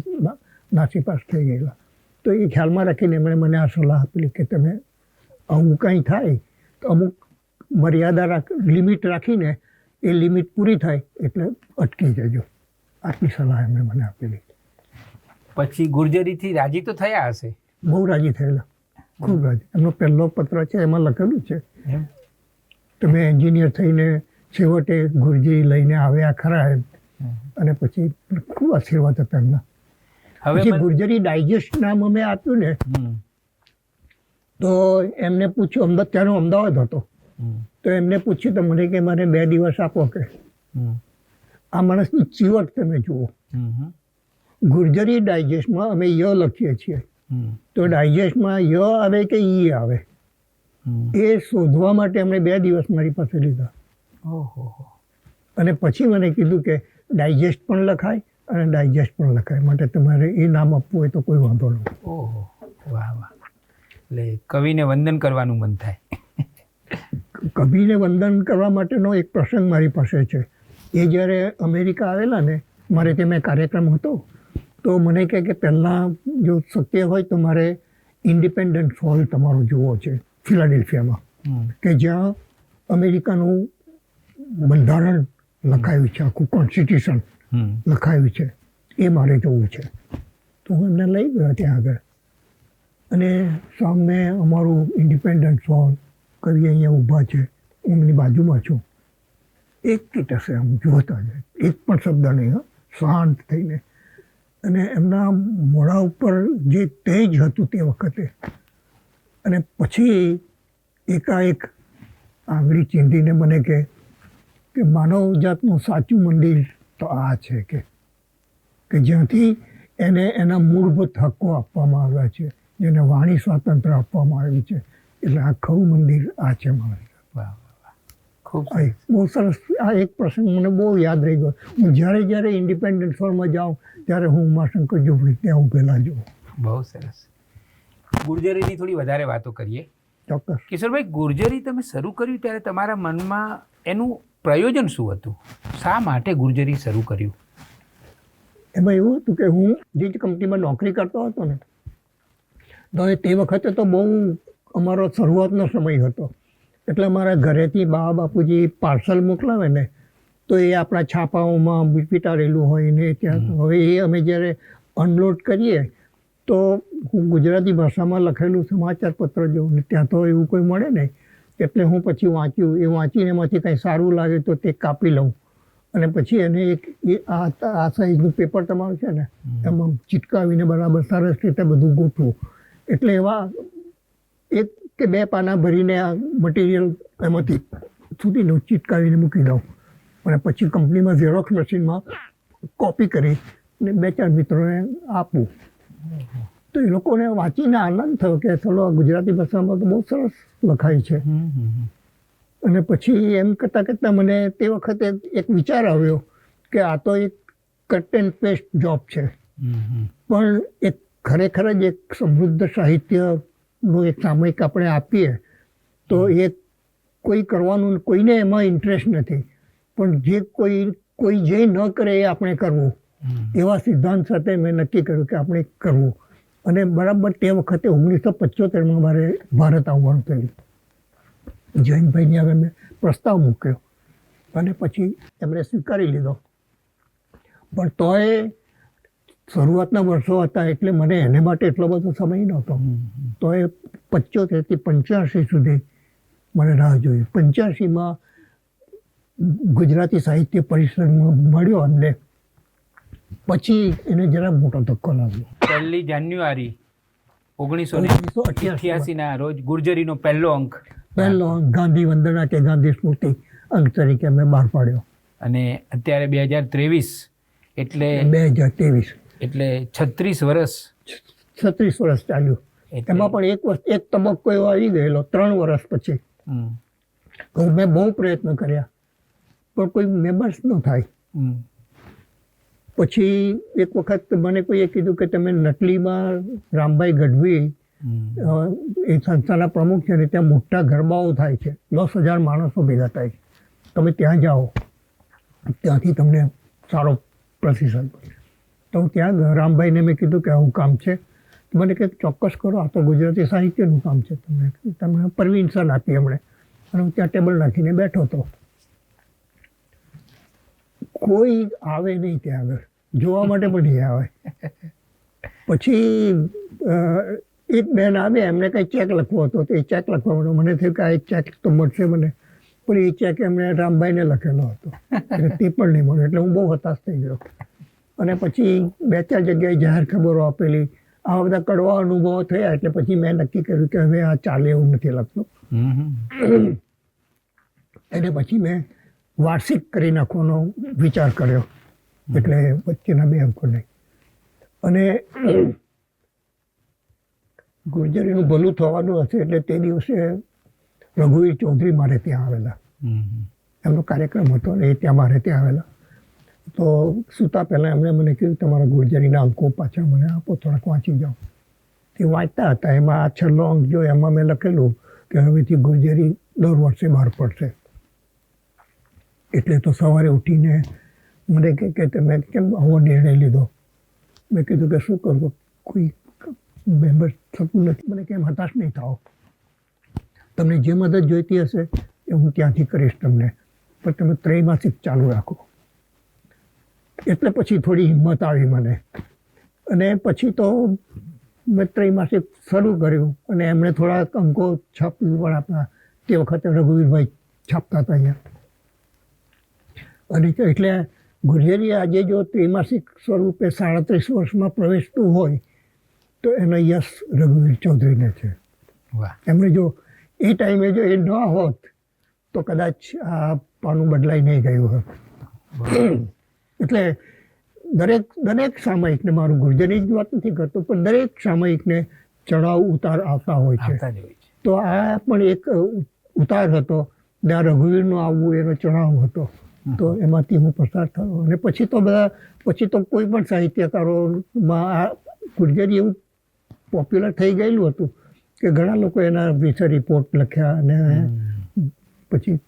નાસીપાસ થઈ ગયેલા. તો એ ખ્યાલમાં રાખીને એમણે મને આ સલાહ આપેલી કે તમે આવું કંઈ થાય તો અમુક મર્યાદા લિમિટ રાખીને એ લિમિટ પૂરી થાય એટલે અટકી જજો. આટલી સલાહ એમણે મને આપેલી. પછી ગુર્જરીથી રાજી તો થયા હશે? બહુ રાજી થયેલા, ખૂબ રાજી. એમનો પહેલો પત્ર છે એમાં લખેલું છે તમે એન્જિનિયર થઈને છેવટે ગુર્જરી લઈને આવ્યા ખરા એમ. અને પછી ખૂબ આશીર્વાદ હતા એમના. પછી ગુર્જરી ડાયજેસ્ટ નામ અમે આપ્યું ને તો એમને પૂછ્યું, ત્યાંનો અમદાવાદ હતો, તો એમને પૂછ્યું તો મને કે મારે 2 દિવસ આપો કે. આ માણસની ચીવટ તમે જુઓ. ગુર્જરી ડાયજેસ્ટમાં અમે ય લખીએ છીએ, તો ડાયજેસ્ટમાં ય આવે કે ઈ આવે એ શોધવા માટે એમણે 2 દિવસ મારી પાસે લીધા. અને પછી મને કીધું કે ડાયજેસ્ટ પણ લખાય અને ડાયજેસ્ટ પણ લખાય, માટે તમારે એ નામ આપવું હોય તો કોઈ વાંધો નહીં. ઓહો, વાહ વાહ. એટલે કવિને વંદન કરવાનું મન થાય. કવિને વંદન કરવા માટેનો એક પ્રસંગ મારી પાસે છે. એ જ્યારે અમેરિકા આવેલા ને મારે ત્યાં કાર્યક્રમ હતો, તો મને કહે કે પહેલાં જો શક્ય હોય તો મારે ઇન્ડિપેન્ડન્સ હોલ તમારો જોવો છે ફિલાડેલ્ફિયામાં, કે જ્યાં અમેરિકાનું બંધારણ લખાયું છે, આખું કોન્સ્ટિટ્યુશન લખાયું છે, એ મારે જોવું છે. તો હું એમને લઈ ગયો ત્યાં આગળ. અને સામે અમારું ઇન્ડિપેન્ડન્સ હોલ, કવિ અહીંયા ઊભા છે, હું એમની બાજુમાં છું. એક હશે આમ જોતા જાય, એક પણ શબ્દ નહીં, શાંત થઈને. અને એમના મોઢા ઉપર જે તેજ હતું તે વખતે, અને પછી એકાએક આંગળી ચીંધીને મને કે માનવ જાતનું સાચું મંદિર તો આ છે કે જ્યાંથી એને એના મૂળભૂત હક્કો આપવામાં આવ્યા છે, જેને વાણી સ્વાતંત્ર્ય આપવામાં આવ્યું છે. એટલે આ ખરું મંદિર આ છે મારે. વાહ વાહ વાહ, ખૂબ આ એક બહુ સરસ આ એક પ્રસંગ મને બહુ યાદ રહી ગયો. હું જ્યારે ઇન્ડિપેન્ડન્સ હોલમાં જાઉં ત્યારે હું ઉમાશંકર જોશી ત્યાં ઊભેલા જોઉં. બહુ સરસ. ગુર્જરીની થોડી વધારે વાતો કરીએ. ચોક્કસ. કિશોરભાઈ, ગુર્જરી તમે શરૂ કર્યું ત્યારે તમારા મનમાં એનું પ્રયોજન શું હતું? શા માટે ગુર્જરી શરૂ કર્યું? એમાં એવું હતું કે હું જે કંપનીમાં નોકરી કરતો હતો ને, તો તે વખતે તો બહુ અમારો શરૂઆતનો સમય હતો. એટલે અમારા ઘરેથી બા બાપુજી પાર્સલ મોકલાવે ને, તો એ આપણા છાપાઓમાં વીંટાળેલું હોય ને ત્યાં હવે એ અમે જ્યારે અનલોડ કરીએ તો હું ગુજરાતી ભાષામાં લખેલું સમાચાર પત્ર જોઉં ને ત્યાં તો એવું કોઈ મળે નહીં. એટલે હું પછી વાંચીને એમાંથી કંઈ સારું લાગે તો તે કાપી લઉં અને પછી એને આ સાઈઝનું પેપર તમારું છે ને એમાં ચિટકાવીને બરાબર સરસ રીતે બધું ગોઠવું. એટલે એવા 1 કે 2 પાના ભરીને આ મટીરિયલ એમાંથી સુધીનું ચિટકાવીને મૂકી દઉં અને પછી કંપનીમાં ઝેરોક્સ મશીનમાં કોપી કરી અને 2-4 મિત્રોને આપું. તો એ લોકોને વાંચીને આનંદ થયો કે ચલો આ ગુજરાતી ભાષામાં તો બહુ સરસ લખાય છે. અને પછી એમ કરતાં મને તે વખતે એક વિચાર આવ્યો કે આ તો એક કટ એન્ડ પેસ્ટ જોબ છે, પણ એક ખરેખર જ એક સમૃદ્ધ સાહિત્યનું એક સામયિક આપણે આપીએ તો એ કોઈ કરવાનું, કોઈને એમાં ઇન્ટરેસ્ટ નથી, પણ જે કોઈ જે ન કરે એ આપણે કરવું, એવા સિદ્ધાંત સાથે મેં નક્કી કર્યું કે આપણે કરવું. અને બરાબર તે વખતે 1975માં મારે ભારત આવવાનું થયું. જયંતભાઈની આગળ મેં પ્રસ્તાવ મૂક્યો અને પછી એમણે સ્વીકારી લીધો. પણ તોય શરૂઆતના વર્ષો હતા એટલે મને એને માટે એટલો બધો સમય નહોતો. તોય 75થી 85 સુધી મને રાહ જોઈ. 85માં ગુજરાતી સાહિત્ય પરિષદમાં મળ્યો અને પછી એને જરા મોટો ધક્કો લાગ્યો. 1 જાન્યુઆરી 1988ના રોજ ગુર્જરીનો પહેલો અંક ગાંધી વંદના કે ગાંધી સ્મૃતિ અંક તરીકે અમે બહાર પાડ્યો. અને અત્યારે 2023 એટલે 2023 એટલે 36 વર્ષ 36 વર્ષ ચાલ્યું. એમાં પણ એક તબક્કો એવો આવી ગયેલો 3 વર્ષ પછી. મેં બહુ પ્રયત્ન કર્યા પણ કોઈ મેમ્બર્સ ન થાય. પછી એક વખત મને કોઈએ કીધું કે તમે નટલીમાં રામભાઈ ગઢવી એ સંસ્થાના પ્રમુખ છે ને ત્યાં મોટા ગરબાઓ થાય છે, 10,000 માણસો ભેગા થાય છે, તમે ત્યાં જાઓ, ત્યાંથી તમને સારો પ્રતિસાદ મળે. તો હું ત્યાં રામભાઈને મેં કીધું કે આવું કામ છે. મને કંઈક ચોક્કસ કરો, આ તો ગુજરાતી સાહિત્યનું કામ છે. તમને પરમિશન આપી એમણે અને હું ત્યાં ટેબલ નાખીને બેઠો હતો. કોઈ આવે નહીં ત્યાં આગળ, જોવા માટે પણ નહીં આવે. પછી એક બેન આવે, એમને કંઈ ચેક લખવો હતો તો એ ચેક લખવા માંડો. મને થયું કે આ એક ચેક તો મળશે મને, પણ એ ચેક એમણે રામભાઈને લખેલો હતો એટલે તે પણ નહીં મળ્યો. એટલે હું બહુ હતાશ થઈ ગયો. અને પછી 2-4 જગ્યાએ જાહેર ખબરો આપેલી, આવા બધા કડવા અનુભવો થયા. એટલે પછી મેં નક્કી કર્યું કે હવે આ ચાલે એવું નથી લાગતું. એને પછી મેં વાર્ષિક કરી નાખવાનો વિચાર કર્યો. એટલે વચ્ચેના 2 અંકો નહીં. અને ગુર્જરીનું ભલું થવાનું હશે એટલે તે દિવસે રઘુવીર ચૌધરી મારે ત્યાં આવેલા. એમનો કાર્યક્રમ હતો ને એ ત્યાં મારે ત્યાં આવેલા. તો સૂતા પહેલાં એમણે મને કીધું તમારા ગુર્જરીના અંકો પાછા મને આપો, થોડાક વાંચી જાઓ. તે વાંચતા હતા. એમાં આ છેલ્લો અંક જો એમાં મેં લખેલું કે હવેથી ગુર્જરી દર વર્ષે બહાર પડશે. એટલે તો સવારે ઉઠીને મને કે તમે કેમ આવો નિર્ણય લીધો? મેં કીધું કે શું કરવું, કોઈ મેમ્બર થતું નથી. મને કેમ હતાશ નહીં થાઓ, તમને જે મદદ જોઈતી હશે એ હું ત્યાંથી કરીશ તમને, પણ તમે ત્રૈમાસિક ચાલુ રાખો. એટલે પછી થોડી હિંમત આવી મને. અને પછી તો મેં ત્રૈમાસિક શરૂ કર્યું અને એમણે થોડાક અંકો છાપવી પણ આપણા. તે વખતે રઘુવીરભાઈ છાપતા હતા અહીંયા. અને એટલે ગુર્જરી આજે જો ત્રિમાસિક સ્વરૂપે 37 વર્ષમાં પ્રવેશતું હોય તો એનો યશ રઘુવીર ચૌધરીને છે. એમણે જો એ ટાઈમે જો એ ન હોત તો કદાચ આ પાનું બદલાઈ નહીં ગયું હોત. એટલે દરેક સામયિકને, મારું ગુર્જરી જ વાત નથી કરતો, પણ દરેક સામયિકને ચડાવ ઉતાર આવતા હોય છે. આવતા જ હોય છે. તો આ પણ એક ઉતાર હતો. ત્યાં રઘુવીરનો આવવું એનો ચડાવ હતો. તો એમાંથી હું પસાર થયો. અને પછી તો કોઈ પણ સાહિત્યકારોમાં આ ગુર્જરી એવું પોપ્યુલર થઈ ગયેલું હતું કે ઘણા લોકો એના વિશે રિપોર્ટ લખ્યા અને પછી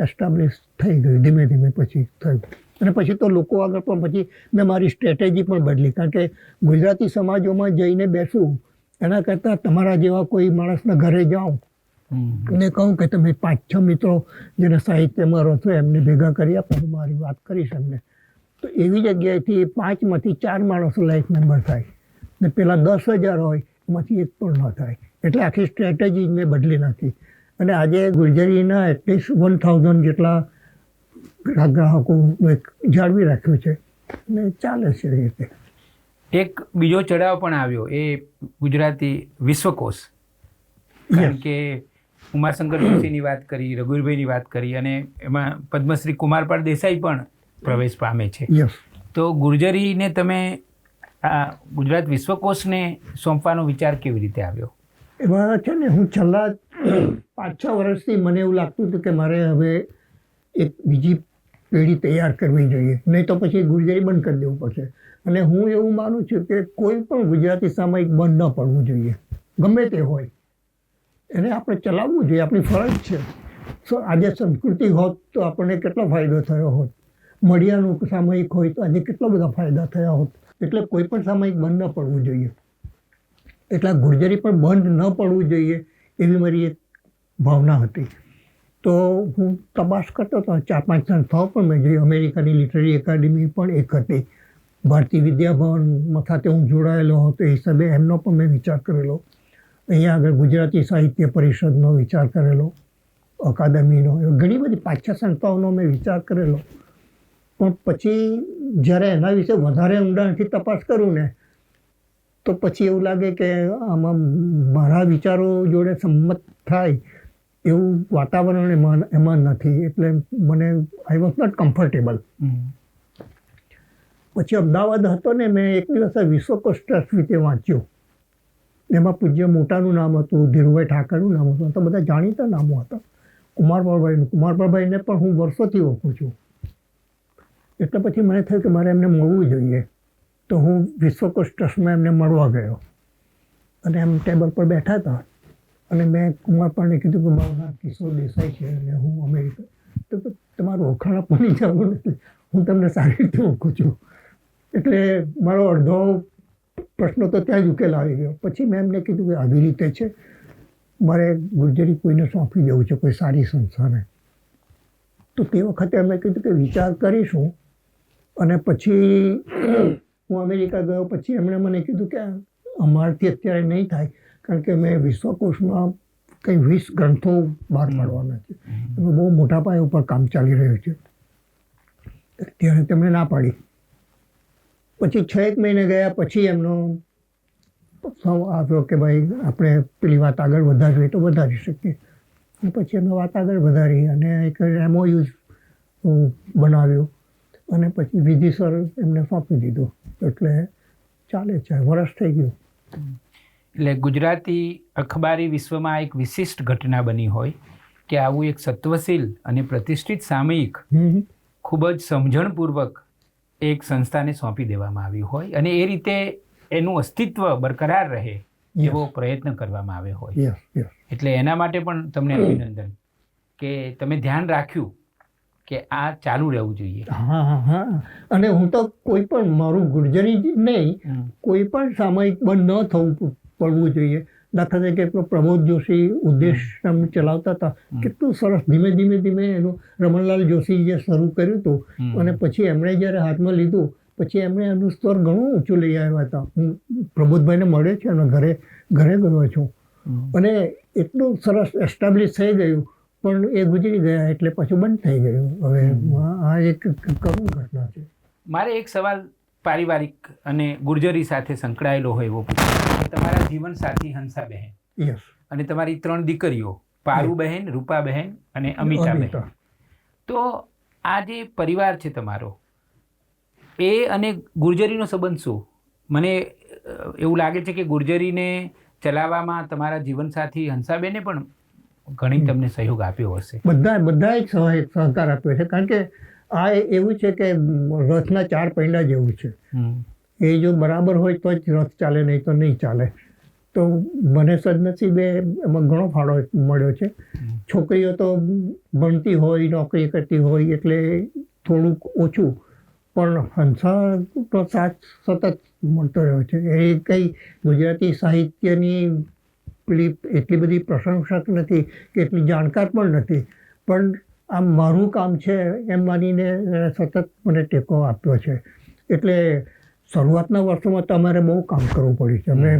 એસ્ટાબ્લિશ થઈ ગયું ધીમે ધીમે પછી થયું. અને પછી તો લોકો આગળ પણ પછી મેં મારી સ્ટ્રેટેજી પણ બદલી, કારણ કે ગુજરાતી સમાજોમાં જઈને બેસું એના કરતાં તમારા જેવા કોઈ માણસના ઘરે જાઉં અને કહું કે તમે 5-6 મિત્રો જેને સાહિત્યમાં રહો છો એમને ભેગા કરી આપો, મારી વાત કરીશ એમને. તો એવી જગ્યાએથી 5માંથી 4 માણસો લાઈફ મેમ્બર થાય ને પેલા 10,000 હોય એમાંથી એક પણ ન થાય. એટલે આખી સ્ટ્રેટેજી મેં બદલી નાખી. અને આજે ગુર્જરીના એટલીસ્ટ 1,000 જેટલા ગ્રાહકો જાળવી રાખ્યું છે ને ચાલે છે એ રીતે. એક બીજો ચડાવ પણ આવ્યો, એ ગુજરાતી વિશ્વકોશ. કારણ કે ઉમાશંકર જોશીની વાત કરી, રઘુવીરભાઈની વાત કરી, અને એમાં પદ્મશ્રી કુમારપાળ દેસાઈ પણ પ્રવેશ પામે છે. તો ગુર્જરીને તમે આ ગુજરાત વિશ્વકોશને સોંપવાનો વિચાર કેવી રીતે આવ્યો? એમાં છે ને, હું છેલ્લા 5-6 વર્ષથી મને એવું લાગતું હતું કે મારે હવે એક બીજી પેઢી તૈયાર કરવી જોઈએ, નહીં તો પછી ગુર્જરી બંધ કરી દેવું પડશે. અને હું એવું માનું છું કે કોઈ પણ ગુજરાતી સામયિક બંધ ન પડવું જોઈએ, ગમે તે હોય એને આપણે ચલાવવું જોઈએ, આપણી ફરજ છે. આજે સંસ્કૃતિ હોત તો આપણને કેટલો ફાયદો થયો હોત, મળિયાનું સામયિક હોય તો આજે કેટલા બધા ફાયદા થયા હોત. એટલે કોઈ પણ સામયિક બંધ ન પડવું જોઈએ. એટલે ગુર્જરી પણ બંધ ન પડવું જોઈએ એવી મારી એક ભાવના હતી. તો હું તપાસ કરતો હતો, 4-5 સંસ્થાઓ પણ મેં જોઈ. અમેરિકાની લિટરરી એકેડમી પણ એક હતી, ભારતીય વિદ્યાભવન સાથે હું જોડાયેલો હતો એ હિસાબે એમનો પણ મેં વિચાર કરેલો. અહીંયા આગળ ગુજરાતી સાહિત્ય પરિષદનો વિચાર કરેલો, અકાદમીનો, ઘણી બધી 5-6 સંસ્થાઓનો મેં વિચાર કરેલો. પણ પછી જ્યારે એના વિશે વધારે ઊંડાણથી તપાસ કરું ને તો પછી એવું લાગે કે આમાં મારા વિચારો જોડે સંમત થાય એવું વાતાવરણ એમાં નથી. એટલે મને આઈ વોઝ નોટ કમ્ફર્ટેબલ. પછી અમદાવાદ હતો ને, મેં એક દિવસ વિશ્વકોશ ટ્રસ્ટ વિશે વાંચ્યું. એમાં પૂજ્ય મોટાનું નામ હતું, ધીરુભાઈ ઠાકરનું નામ હતું, તો બધા જાણીતા નામો હતા. કુમારપાળભાઈને પણ હું વર્ષોથી ઓળખું છું. એટલે પછી મને થયું કે મારે એમને મળવું જોઈએ. તો હું વિશ્વકોશ ટ્રસ્ટમાં એમને મળવા ગયો અને એમ ટેબલ પર બેઠા હતા અને મેં કુમારપાળને કીધું કે મારું નામ કિશોર દેસાઈ છે અને હું અમેરિકા. તો તમારું ઓળખાણ આપવાની જરૂર નથી, હું તમને સારી રીતે ઓળખું છું. એટલે મારો અડધો પ્રશ્ન તો ત્યાં જ ઉકેલ આવી ગયો. પછી મેં એમને કીધું કે આવી રીતે છે, મારે ગુર્જરી કોઈને સોંપી દેવું છે, કોઈ સારી સંસ્થાને. તો તે વખતે એમણે કીધું કે વિચાર કરીશું. અને પછી હું અમેરિકા ગયો. પછી એમણે મને કીધું કે અમારાથી અત્યારે નહીં થાય, કારણ કે મેં વિશ્વકોશમાં કંઈ 20 ગ્રંથો બહાર પાડવાના છે, એમાં બહુ મોટા પાયા ઉપર કામ ચાલી રહ્યું છે. ત્યારે તેમણે ના પાડી. પછી 6 મહિને ગયા પછી એમનો આવ્યો કે ભાઈ આપણે પેલી વાત આગળ વધારવી તો વધારી શકીએ. પછી અમે વાત આગળ વધારી અને એક MOU બનાવ્યું અને પછી વિધિસર એમને સોંપી દીધું. એટલે ચાલે છે, વર્ષ થઈ ગયું. એટલે ગુજરાતી અખબારી વિશ્વમાં એક વિશિષ્ટ ઘટના બની હોય કે આવું એક સત્વશીલ અને પ્રતિષ્ઠિત સામયિક ખૂબ જ સમજણપૂર્વક એક સંસ્થાને સોંપી દેવામાં આવ્યું હોય અને એ રીતે એનું અસ્તિત્વ બરકરાર રહે એવો પ્રયત્ન કરવામાં આવ્યો હોય. એટલે એના માટે પણ તમને અભિનંદન કે તમે ધ્યાન રાખ્યું કે આ ચાલુ રહેવું જોઈએ. હા. અને હું તો કોઈ પણ મારું ગુર્જરી જ નહીં, કોઈ પણ સામયિક બંધ ન થવું પડવું જોઈએ. દાખલા તરીકે પ્રમોદ જોશી ઉદ્દેશ ચલાવતા હતા, કેટલું સરસ ધીમે ધીમે એનું રમણલાલ જોશી જે શરૂ કર્યું હતું અને પછી એમણે જ્યારે હાથમાં લીધું પછી એમણે એનું સ્તર ઘણું ઊંચું લઈ આવ્યા હતા. હું પ્રબોધભાઈને મળે છે અને ઘરે ગયો છું અને એટલું સરસ એસ્ટાબ્લિશ થઈ ગયું. પણ એ ગુજરી ગયા એટલે પછી બંધ થઈ ગયું. હવે આ એક કરુણ ઘટના છે. મારે એક સવાલ પારિવારિક અને ગુર્જરી સાથે સંકળાયેલો હોય એવો તમારા જીવન સાથી હંસાબહેન, અને તમારી 3 દીકરીઓ પારુબહેન, રૂપાબહેન અને અમિતાબહેન. તો આ જે પરિવાર છે તમારો, એ અને ગુર્જરીનો સંબંધ શું? મને એવું લાગે છે કે ગુર્જરીને ચલાવવામાં તમારા જીવનસાથી હંસાબેને પણ ઘણી તમને સહયોગ આપ્યો હશે. બધા એક સહકાર આપ્યો છે, કારણ કે આ એવું છે કે રથના 4 પૈડા જેવું છે. એ જો બરાબર હોય તો જ રથ ચાલે, નહીં તો નહીં ચાલે. તો મને સદનસીબે એમાં ઘણો ફાળો મળ્યો છે. છોકરીઓ તો ભણતી હોય, નોકરી કરતી હોય એટલે થોડુંક ઓછું, પણ હંસા તો સાથ સતત મળતો રહ્યો છે. એ કંઈ ગુજરાતી સાહિત્યની પેલી એટલી બધી પ્રશંસક નથી કે એટલી જાણકાર પણ નથી, પણ આ મારું કામ છે એમ માનીને એણે સતત મને ટેકો આપ્યો છે. એટલે શરૂઆતના વર્ષોમાં તો અમારે બહુ કામ કરવું પડ્યું છે. અમે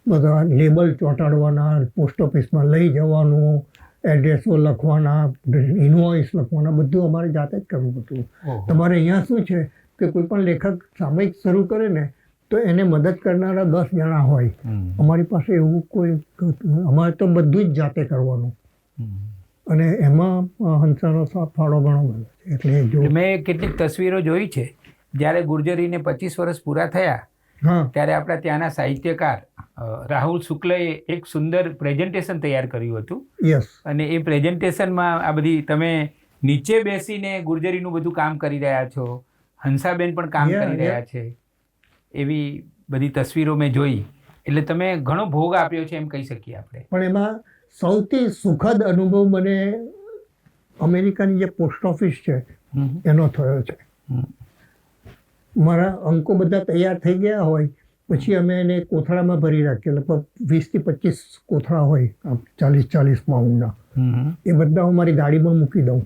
બધા લેબલ ચોંટાડવાના, પોસ્ટ ઓફિસમાં લઈ જવાનું, એડ્રેસો લખવાના, ઇનવોઇસ લખવાના, બધું અમારે જાતે જ કરવું પડતું. તમારે અહીંયા શું છે કે કોઈ પણ લેખક સામયિક શરૂ કરે ને તો એને મદદ કરનારા 10 જણા હોય. અમારી પાસે એવું કોઈ, અમારે તો બધું જ જાતે કરવાનું. અને એમાં હંસાનો ફાળો ઘણો બધો છે. એટલે જો મેં કેટલીક તસવીરો જોઈ છે, જ્યારે ગુર્જરીને 25 વર્ષ પૂરા થયા ત્યારે આપણા ત્યાંના સાહિત્યકાર રાહુલ શુક્લએ એક સુંદર પ્રેઝન્ટેશન તૈયાર કર્યું હતું. યસ. અને એ પ્રેઝન્ટેશનમાં આ બધી તમે નીચે બેસીને ગુર્જરીનું બધું કામ કરી રહ્યા છો, હંસાબેન પણ કામ કરી રહ્યા છે, એવી બધી તસવીરો મેં જોઈ. એટલે તમે ઘણો ભોગ આપ્યો છે એમ કહી શકીએ આપણે. પણ એમાં સૌથી સુખદ અનુભવ મને અમેરિકાની જે પોસ્ટ ઓફિસ છે એનો થયો છે. મારા અંકો બધા તૈયાર થઈ ગયા હોય પછી અમે એને કોથળામાં ભરી રાખીએ. લગભગ 20 થી 25 કોથળા હોય, 40 પાઉન્ડના. એ બધા હું મારી ગાડીમાં મૂકી દઉં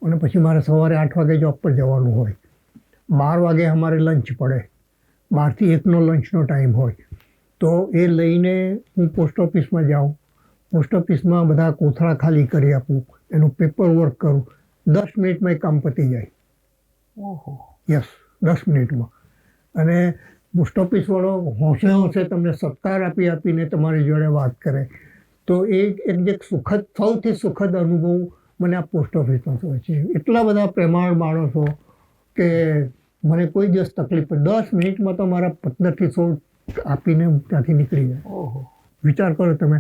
અને પછી મારે સવારે 8 વાગે જોબ પર જવાનું હોય. 12 વાગે અમારે લંચ પડે, 12 થી 1નો લંચનો ટાઈમ હોય. તો એ લઈને હું પોસ્ટ ઓફિસમાં જાઉં, પોસ્ટ ઓફિસમાં બધા કોથળા ખાલી કરી આપું, એનું પેપર વર્ક કરું. 10 મિનિટમાં એ કામ પતી જાય. ઓહો. યસ, 10 મિનિટમાં. અને પોસ્ટ ઓફિસવાળો હોંશે તમને સત્કાર આપીને તમારી જોડે વાત કરે. તો એ એક સુખદ, સૌથી સુખદ અનુભવ મને આ પોસ્ટ ઓફિસમાં થયો છે. એટલા બધા પ્રેમાળ માણસો કે મને કોઈ દિવસ તકલીફ પડે. 10 મિનિટમાં તો મારા 15 થી 16 આપીને ત્યાંથી નીકળી જાય. ઓહો. વિચાર કરો તમે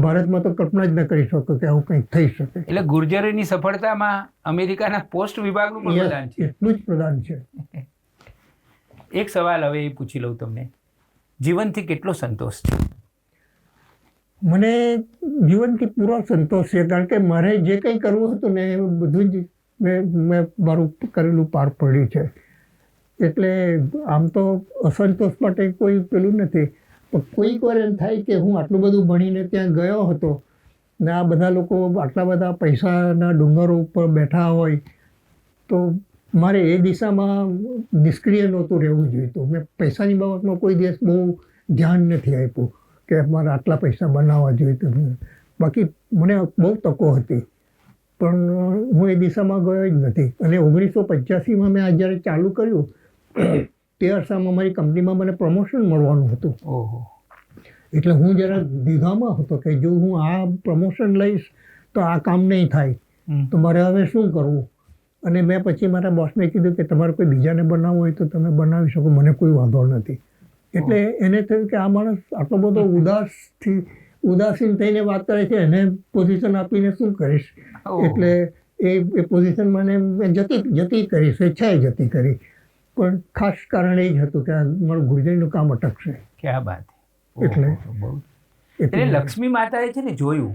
ભારતમાં તો કલ્પના જ ન કરી શકો કે આવું કંઈક થઈ શકે. એટલે ગુર્જરીની સફળતામાં અમેરિકાના પોસ્ટ વિભાગનું પણ પ્રદાન છે. એટલું જ પ્રદાન છે. એક સવાલ હવે એ પૂછી લઉં તમને, જીવનથી કેટલો સંતોષ છે? મને જીવનથી પૂરો સંતોષ છે, કારણ કે મારે જે કંઈ કરવું હતું ને એ બધું જ મેં મારું કરેલું પાર પડ્યું છે. એટલે આમ તો અસંતોષ માટે કોઈ પેલું નથી. પણ કોઈક વાર એમ થાય કે હું આટલું બધું ભણીને ત્યાં ગયો હતો ને આ બધા લોકો આટલા બધા પૈસાના ડુંગરો ઉપર બેઠા હોય તો મારે એ દિશામાં નિષ્ક્રિય નહોતું રહેવું જોઈએ. મેં પૈસાની બાબતમાં કોઈ દિવસ બહુ ધ્યાન નથી આપ્યું કે મારે આટલા પૈસા બનાવવા જોઈએ. બાકી મને બહુ તકો હતી, પણ હું એ દિશામાં ગયો જ નથી. અને 1985માં મેં આ જ્યારે ચાલુ કર્યું તે અરસામાં મારી કંપનીમાં મને પ્રમોશન મળવાનું હતું. ઓહો. એટલે હું જરા દીધામાં હતો કે જો હું આ પ્રમોશન લઈશ તો આ કામ નહીં થાય, તો મારે હવે શું કરવું. અને મેં પછી મારા બોસને કીધું કે તમારે કોઈ બીજાને બનાવવું હોય તો તમે બનાવી શકો, મને કોઈ વાંધો નથી. એટલે એને થયું કે આ માણસ આટલો બધો ઉદાસીન થઈને વાત કરે છે, એને પોઝિશન આપીને શું કરીશ. એટલે એ પોઝિશન મને જતી કરી, સ્વેચ્છાએ જતી કરી. પણ ખાસ કારણ એ જ હતું કે મારું ગુર્જરીનું કામ અટકશે. ક્યાં વાત. એટલે લક્ષ્મી માતાએ છે ને જોયું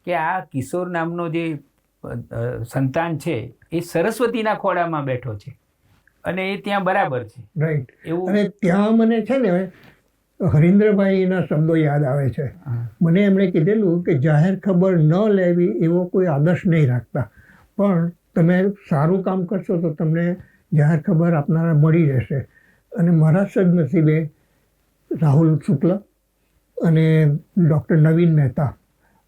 કે આ કિશોર નામનો જે સંતાન છે એ સરસ્વતીના ખોળામાં બેઠો છે અને એ ત્યાં બરાબર છે. રાઈટ. એવું. અને ત્યાં મને છે ને હરીન્દ્રભાઈના શબ્દો યાદ આવે છે. મને એમણે કીધેલું કે જાહેર ખબર ન લેવી એવો કોઈ આદર્શ નહીં રાખતા, પણ તમે સારું કામ કરશો તો તમને જાહેર ખબર આપનારા મળી રહેશે. અને મારા સદનસીબે રાહુલ શુક્લ અને ડૉક્ટર નવીન મહેતા,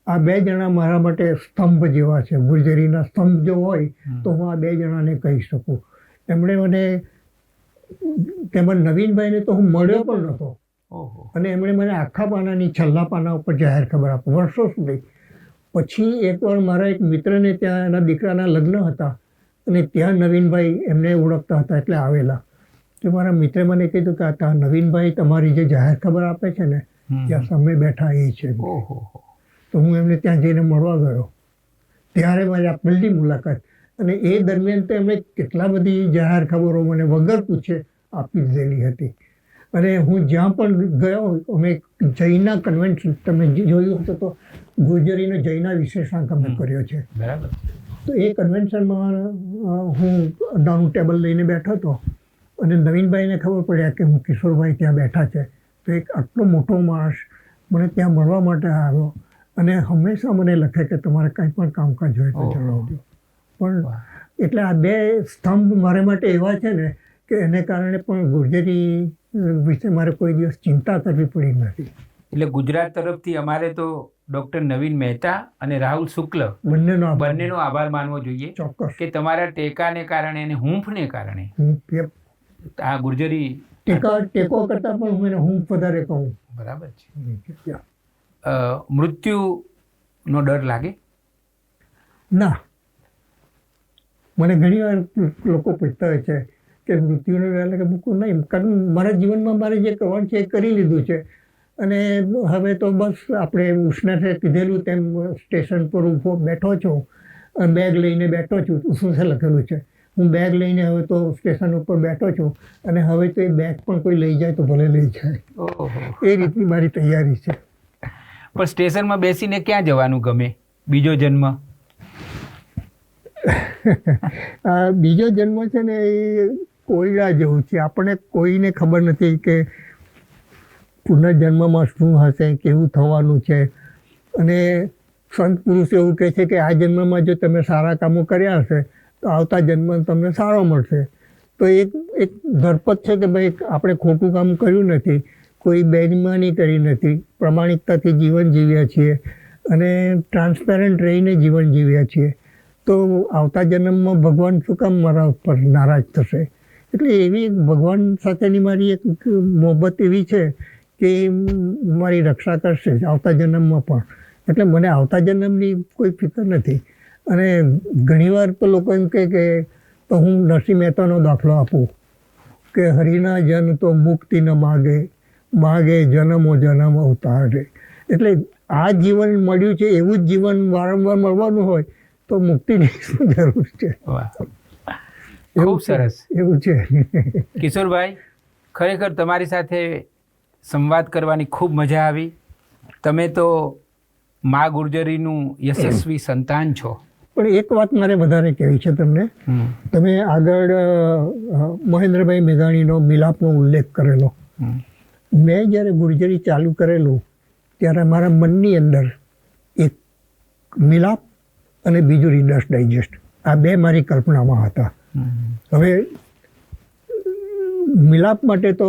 આ 2 જણા મારા માટે સ્તંભ જેવા છે. ગુર્જરીના સ્તંભ જો હોય તો હું આ 2 જણાને કહી શકું. એમણે મને, તેમજ નવીનભાઈને તો હું મળ્યો પણ નહોતો, અને એમણે મને આખા પાનાની છેલ્લા પાના ઉપર જાહેર ખબર આપી વર્ષો સુધી. પછી એકવાર મારા એક મિત્રને ત્યાં એના દીકરાના લગ્ન હતા અને ત્યાં નવીનભાઈ એમને ઓળખતા હતા એટલે આવેલા. તો મારા મિત્રે મને કીધું કે આ નવીનભાઈ તમારી જે જાહેર ખબર આપે છે ને ત્યાં સામે બેઠા એ છે. ઓહો. તો હું એમને ત્યાં જઈને મળવા ગયો. ત્યારે મારી આ પહેલી મુલાકાત. અને એ દરમિયાન તો એમણે કેટલા બધી જાહેર ખબરો મને વગર પૂછે આપી દીધેલી હતી. અને હું જ્યાં પણ ગયો અમે જૈના કન્વેન્શન તમે જોયું હશે તો ગુર્જરીનો જૈના વિશેષાંક અમે કર્યો છે. બરાબર. તો એ કન્વેન્શનમાં હું ડાઉન ટેબલ લઈને બેઠો હતો અને નવીનભાઈને ખબર પડ્યા કે હું કિશોરભાઈ ત્યાં બેઠા છે. તો એક આટલો મોટો માણસ મને ત્યાં મળવા માટે આવ્યો અને હંમેશા મને લખે કે તમારે કંઈ પણ કામકાજ હોય તો જણાવજો. પણ એટલે આ બે સ્તંભ મારા માટે એવા છે ને કે એને કારણે પણ ગુર્જરી વિશે મારે કોઈ દિવસ ચિંતા કરવી પડી નથી. એટલે ગુજરાત તરફથી અમારે તો ડૉક્ટર નવીન મહેતા અને રાહુલ શુક્લ બંનેનો આભાર માનવો જોઈએ. ચોક્કસ. કે તમારા ટેકાને કારણે અને હૂંફને કારણે આ ગુર્જરી ટેકો કરતાં પણ હું એને હું વધારે કહું. બરાબર છે. મૃત્યુનો ડર લાગે? ના, મને ઘણી વાર લોકો પૂછતા હોય છે કે મૃત્યુનો ડર લાગે. મૂકું નહીં, કારણ મારા જીવનમાં મારે જે કરવાનું છે એ કરી લીધું છે. અને હવે તો બસ આપણે ઉષ્ણાસે કીધેલું તેમ સ્ટેશન પર ઊભો બેઠો છું, બેગ લઈને બેઠો છું. શું છે લખેલું છે, હું બેગ લઈને હવે તો સ્ટેશન ઉપર બેઠો છું અને હવે તો એ બેગ પણ કોઈ લઈ જાય તો ભલે લઈ જાય. એ રીતની મારી તૈયારી છે. પણ સ્ટેશનમાં બેસીને ક્યાં જવાનું ગમે? બીજો જન્મ? બીજો જન્મ છે ને એ કોયડા જેવું છે. આપણને કોઈને ખબર નથી કે પુનર્જન્મમાં શું હશે, કેવું થવાનું છે. અને સંત પુરુષ એવું કહે છે કે આ જન્મમાં જો તમે સારા કામો કર્યા હશે તો આવતા જન્મ તમને સારો મળશે. તો એક ધરપત છે કે ભાઈ આપણે ખોટું કામ કર્યું નથી, કોઈ બેઈમાની કરી નથી, પ્રમાણિકતાથી જીવન જીવ્યા છીએ અને ટ્રાન્સપેરન્ટ રહીને જીવન જીવ્યા છીએ. તો આવતા જન્મમાં ભગવાન શું કામ મારા ઉપર નારાજ થશે? એટલે એવી ભગવાન સાથેની મારી એક મોહબ્બત એવી છે કે મારી રક્ષા કરશે જ આવતા જન્મમાં પણ. એટલે મને આવતા જન્મની કોઈ ફિકર નથી. અને ઘણીવાર તો લોકો એમ કહે કે તો હું નરસિંહ મહેતાનો દાખલો આપું કે હરિના જન તો મુક્તિ ન માગે, માગે જન્મો જન્મ અવતારે. એટલે આ જીવન મળ્યું છે એવું જ જીવન વારંવાર મળવાનું હોય તો મુક્તિની શું જરૂર છે? ખૂબ સરસ. એવું છે. કિશોરભાઈ, ખરેખર તમારી સાથે સંવાદ કરવાની ખૂબ મજા આવી. તમે તો મા ગુર્જરીનું યશસ્વી સંતાન છો. પણ એક વાત મારે વધારે કહેવી છે તમને. તમે આગળ મહેન્દ્રભાઈ મેઘાણીનો મિલાપનો ઉલ્લેખ કરેલો. મેં જ્યારે ગુર્જરી ચાલુ કરેલું ત્યારે મારા મનની અંદર એક મિલાપ અને બીજું રીડર્સ ડાયજેસ્ટ, આ બે મારી કલ્પનામાં હતા. હવે મિલાપ માટે તો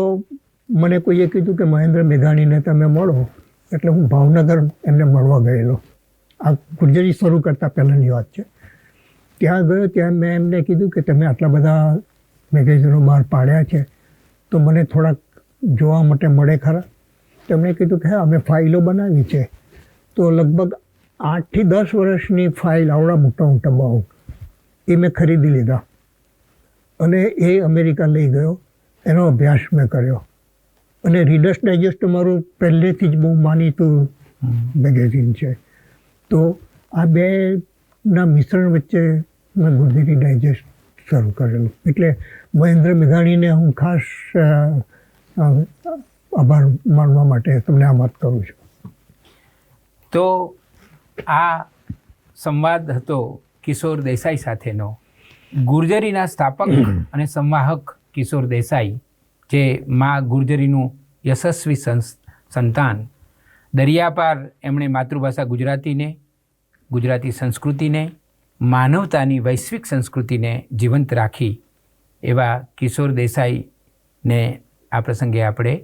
મને કોઈએ કીધું કે મહેન્દ્ર મેઘાણીને તમે મળો, એટલે હું ભાવનગર એમને મળવા ગયેલો. આ ગુર્જરી શરૂ કરતાં પહેલાંની વાત છે. ત્યાં ગયો, ત્યાં મેં એમને કીધું કે તમે આટલા બધા મેગેઝિનો બહાર પાડ્યા છે તો મને થોડાક જોવા માટે મળે ખરા? તેમણે કીધું કે હા, અમે ફાઇલો બનાવી છે. તો લગભગ 8 થી 10 વર્ષની ફાઇલ, આવડા મોટા મોટા બાઉ, એ મેં ખરીદી લીધા અને એ અમેરિકા લઈ ગયો. એનો અભ્યાસ મેં કર્યો. અને રીડર્સ ડાયજેસ્ટ મારું પહેલેથી જ બહુ માનીતું મેગેઝિન છે. તો આ બેના મિશ્રણ વચ્ચે મેં ગુર્જરી ડાયજેસ્ટ શરૂ કરેલું. એટલે મહેન્દ્ર મેઘાણીને હું ખાસ આભાર માનવા માટે તમને આ વાત કરું છું. તો આ સંવાદ હતો કિશોર દેસાઈ સાથેનો. ગુર્જરીના સ્થાપક અને સંવાહક કિશોર દેસાઈ, જે મા ગુર્જરીનું યશસ્વી સંતાન. દરિયાપાર એમણે માતૃભાષા ગુજરાતીને, ગુજરાતી સંસ્કૃતિને, માનવતાની વૈશ્વિક સંસ્કૃતિને જીવંત રાખી એવા કિશોર દેસાઈને આ પ્રસંગે આપણે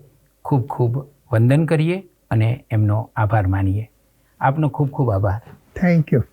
ખૂબ ખૂબ વંદન કરીએ અને એમનો આભાર માનીએ. આપનો ખૂબ ખૂબ આભાર. Thank you.